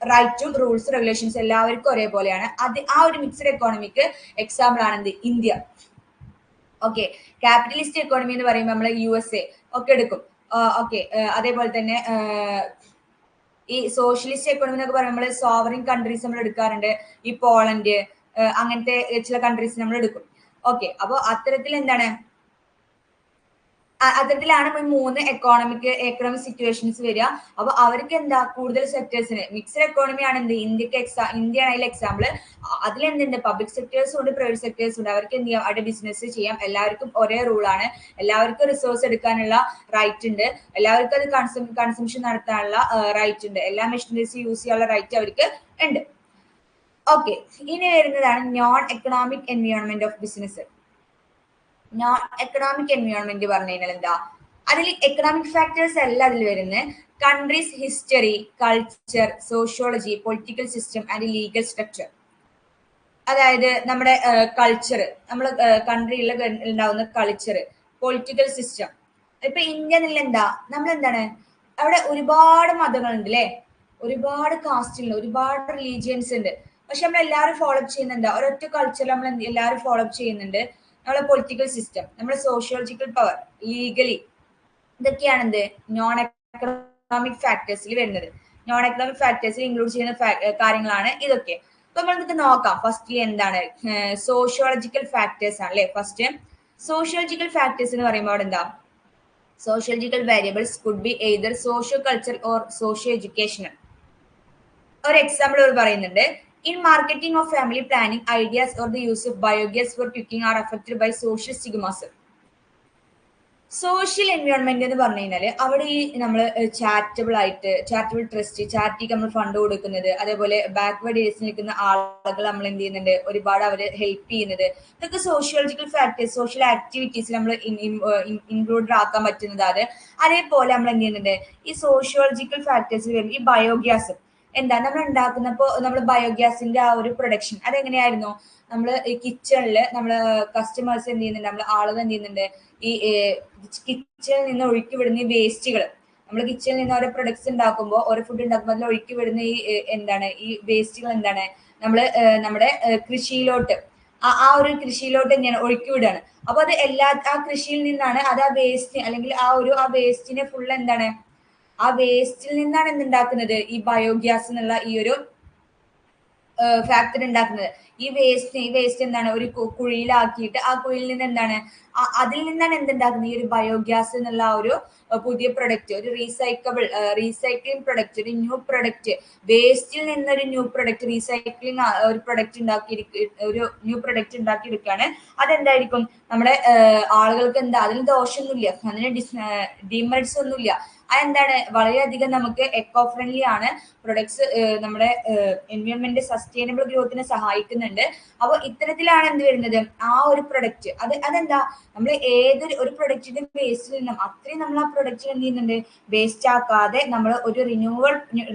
Speaker 1: റൈറ്റും റൂൾസ് റെഗുലേഷൻസ് എല്ലാവർക്കും ഒരേപോലെയാണ്. ആ ഒരു മിക്സഡ് എക്കോണമിക്ക് എക്സാമ്പിൾ ആണ് എന്ത്, ഇന്ത്യ. ഓക്കെ, ക്യാപിറ്റലിസ്റ്റ് എക്കോണമി എന്ന് പറയുമ്പോൾ നമ്മൾ USA ഒക്കെ എടുക്കും. ഓക്കെ, അതേപോലെ തന്നെ ഈ സോഷ്യലിസ്റ്റ് എക്കോണമി എന്നൊക്കെ പറയുമ്പോൾ നമ്മൾ സോവറിൻ കൺട്രീസ് നമ്മൾ എടുക്കാറുണ്ട്. ഈ പോളണ്ട് അങ്ങനത്തെ ചില കൺട്രീസ് നമ്മൾ എടുക്കും. ഓക്കെ, അപ്പോൾ അത്തരത്തിൽ എന്താണ്, അത്തരത്തിലാണ് 3 എക്കോണമിക് സിറ്റുവേഷൻസ് വരിക. അപ്പൊ അവർക്ക് എന്താ, കൂടുതൽ സെക്ടേഴ്സിന് മിക്സഡ് എക്കോണമി ആണ് എന്ത്, ഇന്ത്യ ആണ് അതിൽ എക്സാമ്പിൾ. അതിലെന്തുണ്ട്, പബ്ലിക് സെക്ടേഴ്സും ഉണ്ട്, പ്രൈവറ്റ് സെക്ടേഴ്സും ഉണ്ട്. അവർക്ക് എന്ത് ചെയ്യാം, അവിടെ ബിസിനസ് ചെയ്യാം. എല്ലാവർക്കും ഒരേ റൂളാണ്. എല്ലാവർക്കും റിസോഴ്സ് എടുക്കാനുള്ള റൈറ്റ് ഉണ്ട്. എല്ലാവർക്കും അത് കൺസംഷൻ നടത്താനുള്ള റൈറ്റ് ഉണ്ട്. എല്ലാ മെഷീനറീസ് യൂസ് ചെയ്യാനുള്ള റൈറ്റ് അവർക്ക് ഉണ്ട്. ഓക്കെ, ഇനി വരുന്നതാണ് non economic environment of business. Non economic environment പറഞ്ഞു കഴിഞ്ഞാൽ എന്താ, അതിൽ എക്കണോമിക് ഫാക്ടേഴ്സ് അല്ല അതിൽ വരുന്നത്. Countries history, culture, sociology, political system and legal structure. അതായത് നമ്മുടെ കൾച്ചർ, നമ്മൾ കൺട്രിയിൽ ഉണ്ടാവുന്ന കൾച്ചർ, പൊളിറ്റിക്കൽ സിസ്റ്റം. ഇപ്പൊ ഇന്ത്യ എന്നുള്ള എന്താ, നമ്മൾ എന്താണ്, അവിടെ ഒരുപാട് മതങ്ങളുണ്ട് അല്ലെ, ഒരുപാട് കാസ്റ്റുകൾ, ഒരുപാട് റിലീജിയൻസ് ഉണ്ട്. പക്ഷെ നമ്മൾ എല്ലാവരും ഫോളോ അപ്പ് ചെയ്യുന്നുണ്ട്, ഒരൊറ്റ കൾച്ചർ നമ്മൾ എല്ലാവരും ഫോളോ അപ്പ് ചെയ്യുന്നുണ്ട്. നമ്മളെ പൊളിറ്റിക്കൽ സിസ്റ്റം, നമ്മുടെ സോഷ്യോളജിക്കൽ പവർ, ലീഗലി, ഇതൊക്കെയാണ് എന്ത് നോൺ എക്കണോമിക് ഫാക്ടേഴ്സിൽ വരുന്നത്. നോൺ എക്കണോമിക് ഫാക്ടേഴ്സിൽ ഇൻക്ലൂഡ് ചെയ്യുന്ന കാര്യങ്ങളാണ് ഇതൊക്കെ. അപ്പൊ നമുക്ക് നോക്കാം. ഫസ്റ്റ് എന്താണ്, സോഷ്യോളജിക്കൽ ഫാക്ടേഴ്സ് ആണ് അല്ലെ. ഫസ്റ്റ് സോഷ്യോളജിക്കൽ ഫാക്ടേഴ്സ് എന്ന് പറയുമ്പോൾ അവിടെ എന്താ, sociological variables could be either socio culture or socio educational. ഒരു എക്സാമ്പിൾ അവർ പറയുന്നുണ്ട്. In marketing or family planning, ideas or the use of biogas for cooking are affected by social stigmas. Social environment എന്ന് പറഞ്ഞു കഴിഞ്ഞാല് അവിടെ ഈ നമ്മൾ charitable trust, ചാരിറ്റിക്ക് നമ്മൾ fund കൊടുക്കുന്നത്, അതേപോലെ ബാക്ക്വേർഡ് ഏരിയസിൽ നിൽക്കുന്ന ആളുകൾ നമ്മൾ എന്ത് ചെയ്യുന്നുണ്ട്, ഒരുപാട് അവര് ഹെൽപ്പ് ചെയ്യുന്നത്, ഇതൊക്കെ സോഷ്യോളജിക്കൽ ഫാക്ടേഴ്സ്, സോഷ്യൽ ആക്ടിവിറ്റീസ് നമ്മൾ ഇൻക്ലൂഡഡ് ആക്കാൻ പറ്റുന്നതാണ്. അതേപോലെ നമ്മൾ എന്ത് ചെയ്യുന്നുണ്ട്, ഈ സോഷ്യോളജിക്കൽ ഫാക്ടേഴ്സിൽ വരും ഈ ബയോഗ്യാസ്. എന്താ നമ്മൾ ഉണ്ടാക്കുന്നപ്പോ നമ്മൾ ബയോഗ്യാസിന്റെ ആ ഒരു പ്രൊഡക്ഷൻ അതെങ്ങനെയായിരുന്നു, നമ്മൾ ഈ കിച്ചണിൽ നമ്മൾ കസ്റ്റമേഴ്സ് എന്ത് ചെയ്യുന്നുണ്ട്, നമ്മൾ ആളുകൾ എന്ത് ചെയ്യുന്നുണ്ട്, ഈ കിച്ചണിൽ നിന്ന് ഒഴുക്കി വിടുന്ന ഈ വേസ്റ്റുകൾ, നമ്മൾ കിച്ചണിൽ നിന്ന് ഓരോ പ്രൊഡക്ട്സ് ഉണ്ടാക്കുമ്പോൾ, ഓരോ ഫുഡ് ഉണ്ടാക്കുമ്പോൾ അതിൽ ഒഴുക്കി വിടുന്ന ഈ എന്താണ്, ഈ വേസ്റ്റുകൾ എന്താണ്, നമ്മൾ നമ്മുടെ കൃഷിയിലോട്ട് ആ ഒരു കൃഷിയിലോട്ട് തന്നെയാണ് ഒഴുക്കി വിടുകയാണ്. അപ്പൊ അത് ആ കൃഷിയിൽ നിന്നാണ് അത് ആ വേസ്റ്റ്, അല്ലെങ്കിൽ ആ വേസ്റ്റിനെ ഫുൾ എന്താണ്, ആ വേസ്റ്റിൽ നിന്നാണ് എന്തുണ്ടാക്കുന്നത്, ഈ ബയോഗ്യാസ് എന്നുള്ള ഈ ഒരു ഫാക്ടറി ഉണ്ടാക്കുന്നത്. ഈ വേസ്റ്റ് എന്താണ്, ഒരു കുഴിയിലാക്കിയിട്ട് ആ കുഴിയിൽ നിന്ന് എന്താണ്, അതിൽ നിന്നാണ് എന്തുണ്ടാക്കുന്നത്, ഈ ഒരു ബയോഗ്യാസ് എന്നുള്ള ഒരു പുതിയ പ്രൊഡക്റ്റ്, ഒരു റീസൈക്ലിംഗ് പ്രൊഡക്റ്റ്, ഒരു ന്യൂ പ്രൊഡക്റ്റ്, വേസ്റ്റിൽ നിന്നൊരു ന്യൂ പ്രൊഡക്റ്റ്, റീസൈക്ലിംഗ് ഒരു പ്രൊഡക്റ്റ് ഉണ്ടാക്കിയെടുക്കുകയാണ്. അതെന്തായിരിക്കും, നമ്മുടെ ആളുകൾക്ക് എന്താ, അതിന് ദോഷമൊന്നുമില്ല, അതിന് ഡിമെറിറ്റ്സ് ഒന്നുമില്ല. അതെന്താണ് വളരെയധികം നമുക്ക് എക്കോ ഫ്രണ്ട്ലി ആണ്. പ്രൊഡക്ട്സ് നമ്മുടെ എൻവയോൺമെന്റ് സസ്റ്റൈനബിൾ ഗ്രോത്തിനെ സഹായിക്കുന്നുണ്ട്. അപ്പോൾ ഇത്തരത്തിലാണ് എന്ത് വരുന്നത് ആ ഒരു പ്രൊഡക്റ്റ് അതെന്താ നമ്മൾ ഏതൊരു ഒരു പ്രൊഡക്റ്റിന്റെ വേസ്റ്റിൽ നിന്നും അത്രയും നമ്മൾ ആ പ്രൊഡക്റ്റ് എന്ത് ചെയ്യുന്നുണ്ട് വേസ്റ്റ് ആക്കാതെ നമ്മൾ ഒരു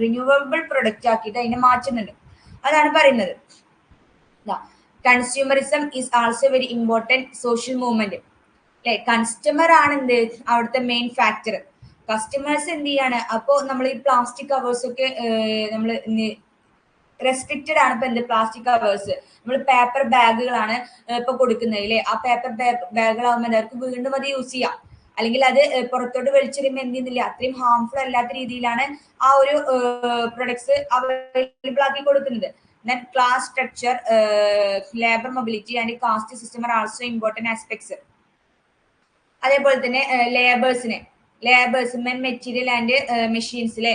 Speaker 1: റിന്യൂവബിൾ പ്രൊഡക്റ്റ് ആക്കിയിട്ട് അതിനെ മാറ്റുന്നുണ്ട്. അതാണ് പറയുന്നത്. Consumerism is also very important social movement. അല്ലെ, കൺസ്റ്റമർ ആണ് എന്ത് അവിടുത്തെ മെയിൻ ഫാക്ടർ. കസ്റ്റമേഴ്സ് എന്ത് ചെയ്യാണ് അപ്പോൾ നമ്മൾ ഈ പ്ലാസ്റ്റിക് കവേഴ്സ് ഒക്കെ നമ്മൾ റെസ്ട്രിക്റ്റഡ് ആണ്. ഇപ്പൊ എന്ത് പ്ലാസ്റ്റിക് കവേഴ്സ് നമ്മൾ പേപ്പർ ബാഗുകളാണ് ഇപ്പൊ കൊടുക്കുന്നത് അല്ലേ. ആ പേപ്പർ ബാഗുകളാകുമ്പോൾ എല്ലാവർക്കും വീണ്ടും അത് യൂസ് ചെയ്യാം. അല്ലെങ്കിൽ അത് പുറത്തോട്ട് വലിച്ചെറിയുമ്പോൾ എന്ത് ചെയ്യുന്നില്ല അത്രയും ഹാംഫുൾ അല്ലാത്ത രീതിയിലാണ് ആ ഒരു പ്രൊഡക്ട്സ് അവൈലബിൾ ആക്കി കൊടുക്കുന്നത്. Then class structure, labor mobility and caste system are also important aspects. അതേപോലെ തന്നെ ലേബേഴ്സ് മെറ്റീരിയൽ ആൻഡ് മെഷീൻസിലെ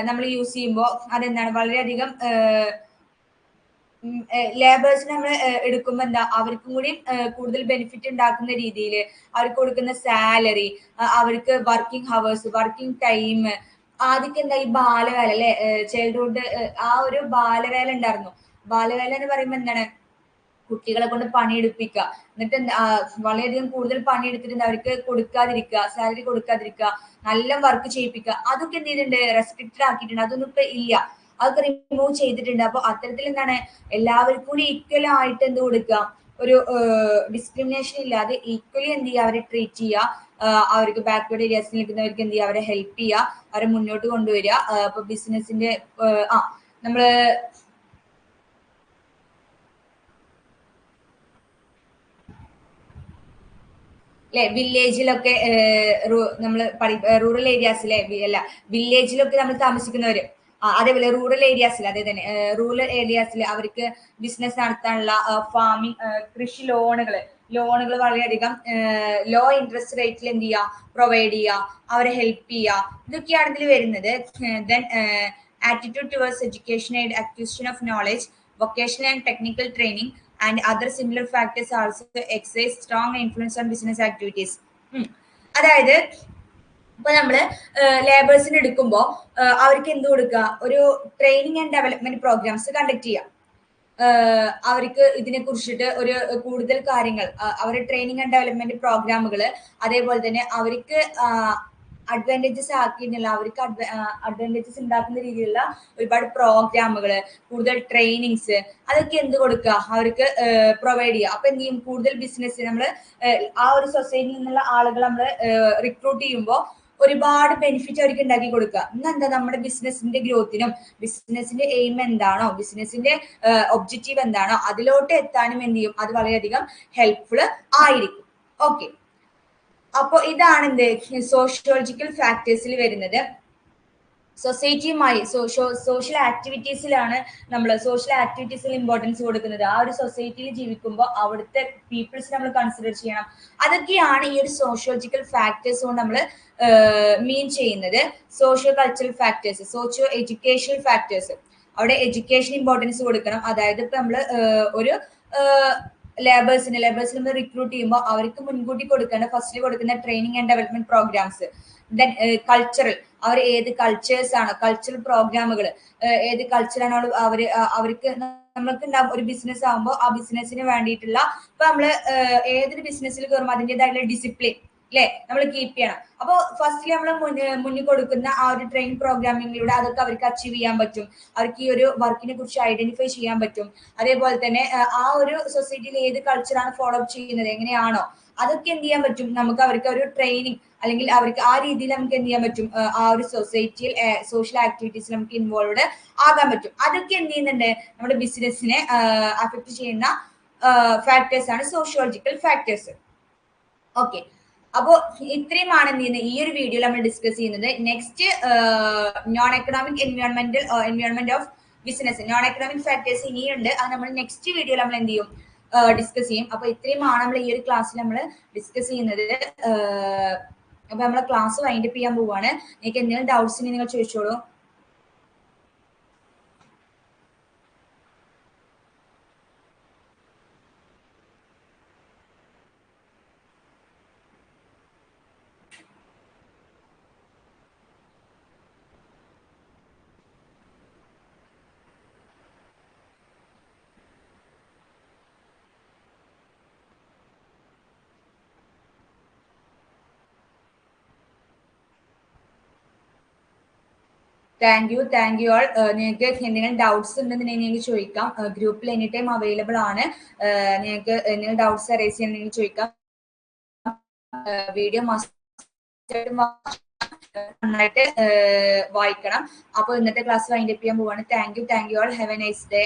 Speaker 1: നമ്മൾ യൂസ് ചെയ്യുമ്പോൾ അതെന്താണ് വളരെയധികം ലേബേഴ്സിനെ നമ്മൾ എടുക്കുമ്പോൾ എന്താ അവർക്കും കൂടി കൂടുതൽ ബെനിഫിറ്റ് ഉണ്ടാക്കുന്ന രീതിയിൽ അവർക്ക് കൊടുക്കുന്ന സാലറി, അവർക്ക് വർക്കിംഗ് ഹവേഴ്സ്, വർക്കിംഗ് ടൈം. ആദ്യമൊക്കെ എന്താ ഈ ബാലവേല അല്ലെ, ചൈൽഡ്ഹുഡ് ആ ഒരു ബാലവേല ഉണ്ടായിരുന്നു. ബാലവേല എന്ന് പറയുമ്പോൾ എന്താണ് കുട്ടികളെ കൊണ്ട് പണിയെടുപ്പിക്കുക, എന്നിട്ട് വളരെയധികം കൂടുതൽ പണിയെടുത്തിട്ട് അവർക്ക് കൊടുക്കാതിരിക്കുക, സാലറി കൊടുക്കാതിരിക്കുക, നല്ല വർക്ക് ചെയ്യിപ്പിക്കുക. അതൊക്കെ എന്ത് ചെയ്തിട്ടുണ്ട് റെസ്ട്രിക്റ്റഡ് ആക്കിയിട്ടുണ്ട്. അതൊന്നും ഇപ്പൊ ഇല്ല, അതൊക്കെ റിമൂവ് ചെയ്തിട്ടുണ്ട്. അപ്പൊ അത്തരത്തിൽ എന്താണ് എല്ലാവർക്കും കൂടി ഈക്വൽ ആയിട്ട് എന്ത് കൊടുക്കുക, ഒരു ഡിസ്ക്രിമിനേഷൻ ഇല്ലാതെ ഈക്വലി എന്ത് ചെയ്യുക അവരെ ട്രീറ്റ് ചെയ്യുക. അവർക്ക് ബാക്ക്വേർഡ് ഏരിയാസിൽ നിൽക്കുന്നവർക്ക് എന്ത് ചെയ്യുക അവരെ ഹെൽപ്പ് ചെയ്യുക, അവരെ മുന്നോട്ട് കൊണ്ടുവരിക. ഇപ്പൊ ബിസിനസിന്റെ നമ്മള് അല്ലെ വില്ലേജിലൊക്കെ നമ്മൾ റൂറൽ ഏരിയാസിലെ അല്ല വില്ലേജിലൊക്കെ നമ്മൾ താമസിക്കുന്നവര് അതേപോലെ റൂറൽ ഏരിയാസിൽ അതേ തന്നെ റൂറൽ ഏരിയാസിൽ അവർക്ക് ബിസിനസ് നടത്താനുള്ള ഫാമിംഗ് കൃഷി ലോണുകൾ വളരെയധികം ലോ ഇൻട്രസ്റ്റ് റേറ്റിൽ എന്ത് ചെയ്യുക പ്രൊവൈഡ് ചെയ്യുക, അവരെ ഹെൽപ്പ് ചെയ്യുക. ഇതൊക്കെയാണ് ഇതിൽ വരുന്നത്. Then attitude towards education and acquisition of knowledge, vocational and technical training and other similar factors also exercise strong influence on business activities. അതായത് ഇപ്പൊ നമ്മള് ലേബേഴ്സിന് എടുക്കുമ്പോൾ അവർക്ക് എന്ത് കൊടുക്കുക, ഒരു training and development programmes conduct ചെയ്യാം. അവർക്ക് ഇതിനെ കുറിച്ചിട്ട് ഒരു കൂടുതൽ കാര്യങ്ങൾ അവരുടെ ട്രെയിനിങ് ആൻഡ് ഡെവലപ്മെന്റ് പ്രോഗ്രാമുകൾ, അതേപോലെ തന്നെ അവർക്ക് അഡ്വാൻറ്റേജസ് ആക്കിയിട്ടുള്ള അവർക്ക് അഡ്വാൻറ്റേജസ് ഉണ്ടാക്കുന്ന രീതിയിലുള്ള ഒരുപാട് പ്രോഗ്രാമുകൾ, കൂടുതൽ ട്രെയിനിങ്സ്, അതൊക്കെ എന്ത് കൊടുക്കുക അവർക്ക് പ്രൊവൈഡ് ചെയ്യുക. അപ്പൊ എന്ത് ചെയ്യും കൂടുതൽ ബിസിനസ് നമ്മൾ ആ ഒരു സൊസൈറ്റിയിൽ നിന്നുള്ള ആളുകൾ നമ്മൾ റിക്രൂട്ട് ചെയ്യുമ്പോൾ ഒരുപാട് ബെനിഫിറ്റ് അവർക്ക് ഉണ്ടാക്കി കൊടുക്കുക. ഇന്നെന്താ നമ്മുടെ ബിസിനസിന്റെ ഗ്രോത്തിനും ബിസിനസിന്റെ എയിം എന്താണോ, ബിസിനസിന്റെ ഒബ്ജക്റ്റീവ് എന്താണോ അതിലോട്ട് എത്താനും എന്ത് ചെയ്യും അത് വളരെയധികം ഹെൽപ്ഫുൾ ആയിരിക്കും. ഓക്കെ, അപ്പൊ ഇതാണ് എന്ത് സോഷ്യോളജിക്കൽ ഫാക്ടേഴ്സിൽ വരുന്നത്. സൊസൈറ്റിയുമായി സോഷ്യൽ ആക്ടിവിറ്റീസിലാണ് നമ്മൾ സോഷ്യൽ ആക്ടിവിറ്റീസിൽ ഇമ്പോർട്ടൻസ് കൊടുക്കുന്നത്. ആ ഒരു സൊസൈറ്റിയിൽ ജീവിക്കുമ്പോൾ അവിടുത്തെ പീപ്പിൾസ് നമ്മൾ കൺസിഡർ ചെയ്യണം. അതൊക്കെയാണ് ഈ ഒരു സോഷ്യോളജിക്കൽ ഫാക്ടേഴ്സ് കൊണ്ട് നമ്മൾ മീൻ ചെയ്യുന്നത്. Socio cultural factors, socio educational factors, അവിടെ എഡ്യൂക്കേഷൻ ഇമ്പോർട്ടൻസ് കൊടുക്കണം. അതായത് ഇപ്പൊ നമ്മൾ ഒരു ലേബേഴ്സിനെ നമ്മൾ റിക്രൂട്ട് ചെയ്യുമ്പോൾ അവർക്ക് മുൻകൂട്ടി കൊടുക്കേണ്ട ഫസ്റ്റിൽ കൊടുക്കുന്ന training and development programmes. Then cultural, അവർ ഏത് കൾച്ചേഴ്സ് ആണോ, കൾച്ചറൽ പ്രോഗ്രാമുകൾ ഏത് കൾച്ചറാണോ അവർക്ക് നമ്മൾക്ക് ഉണ്ടാവും. ഒരു ബിസിനസ് ആകുമ്പോൾ ആ ബിസിനസ്സിന് വേണ്ടിയിട്ടുള്ള ഇപ്പൊ നമ്മള് ഏതൊരു ബിസിനസ്സിൽ കയറുമ്പോൾ അതിൻ്റെതായിട്ടുള്ള ഡിസിപ്ലിൻ അല്ലെ നമ്മൾ കീപ്പ് ചെയ്യണം. അപ്പോൾ ഫസ്റ്റിൽ നമ്മൾ മുന്നിൽ കൊടുക്കുന്ന ആ ഒരു ട്രെയിനിങ് പ്രോഗ്രാമിങ്ങിലൂടെ അതൊക്കെ അവർക്ക് അച്ചീവ് ചെയ്യാൻ പറ്റും. അവർക്ക് ഈ ഒരു വർക്കിനെ കുറിച്ച് ഐഡന്റിഫൈ ചെയ്യാൻ പറ്റും. അതേപോലെ തന്നെ ആ ഒരു സൊസൈറ്റിയിൽ ഏത് കൾച്ചറാണ് ഫോളോ അപ്പ് ചെയ്യുന്നത് എങ്ങനെയാണോ അതൊക്കെ എന്ത് ചെയ്യാൻ പറ്റും നമുക്ക്. അവർക്ക് ഒരു ട്രെയിനിങ് അല്ലെങ്കിൽ അവർക്ക് ആ രീതിയിൽ നമുക്ക് എന്ത് ചെയ്യാൻ പറ്റും, ആ ഒരു സൊസൈറ്റിയിൽ സോഷ്യൽ ആക്ടിവിറ്റീസിൽ നമുക്ക് ഇൻവോൾവ് ആകാൻ പറ്റും. അതൊക്കെ എന്ത് ചെയ്യുന്നുണ്ട് നമ്മുടെ ബിസിനസ്സിനെ അഫക്ട് ചെയ്യുന്ന ഫാക്ടേഴ്സ് ആണ് സോഷ്യോളജിക്കൽ ഫാക്ടേഴ്സ്. ഓക്കെ, അപ്പോൾ ഇത്രയുമാണ് എന്ത് ചെയ്യുന്നത് ഈ ഒരു വീഡിയോയിൽ നമ്മൾ ഡിസ്കസ് ചെയ്യുന്നത്. Next non economic environment of business, non economic factors ഇനിയുണ്ട്. അത് നമ്മൾ നെക്സ്റ്റ് വീഡിയോയിൽ നമ്മൾ എന്ത് ചെയ്യും ഡിസ്കസ് ചെയ്യും. അപ്പൊ ഇത്രയുമാണ് നമ്മൾ ഈ ഒരു ക്ലാസ്സിൽ നമ്മൾ ഡിസ്കസ് ചെയ്യുന്നത്. അപ്പൊ നമ്മളെ ക്ലാസ് വൈൻഡപ്പ് ചെയ്യാൻ പോവാണ്. നിങ്ങൾക്ക് എന്തെങ്കിലും ഡൗട്ട്സ് ഉണ്ടെങ്കിൽ നിങ്ങൾ ചോദിച്ചോളൂ. Thank you all. നിങ്ങൾക്ക് എന്തെങ്കിലും ഡൗട്ട്സ് ഉണ്ടെന്നുണ്ടെങ്കിൽ നിങ്ങൾക്ക് ചോദിക്കാം. ഗ്രൂപ്പിൽ എനി ടൈം അവൈലബിൾ ആണ്. നിങ്ങൾക്ക് എന്തെങ്കിലും ഡൗട്ട്സ് അറേസ് ചെയ്യണമെങ്കിൽ ചോദിക്കാം. വീഡിയോ നന്നായിട്ട് വായിക്കണം. അപ്പോൾ ഇന്നത്തെ ക്ലാസ് വൈൻഡ് അപ്പ് ചെയ്യാൻ പോവാണ്. Thank you all. Have A nice day.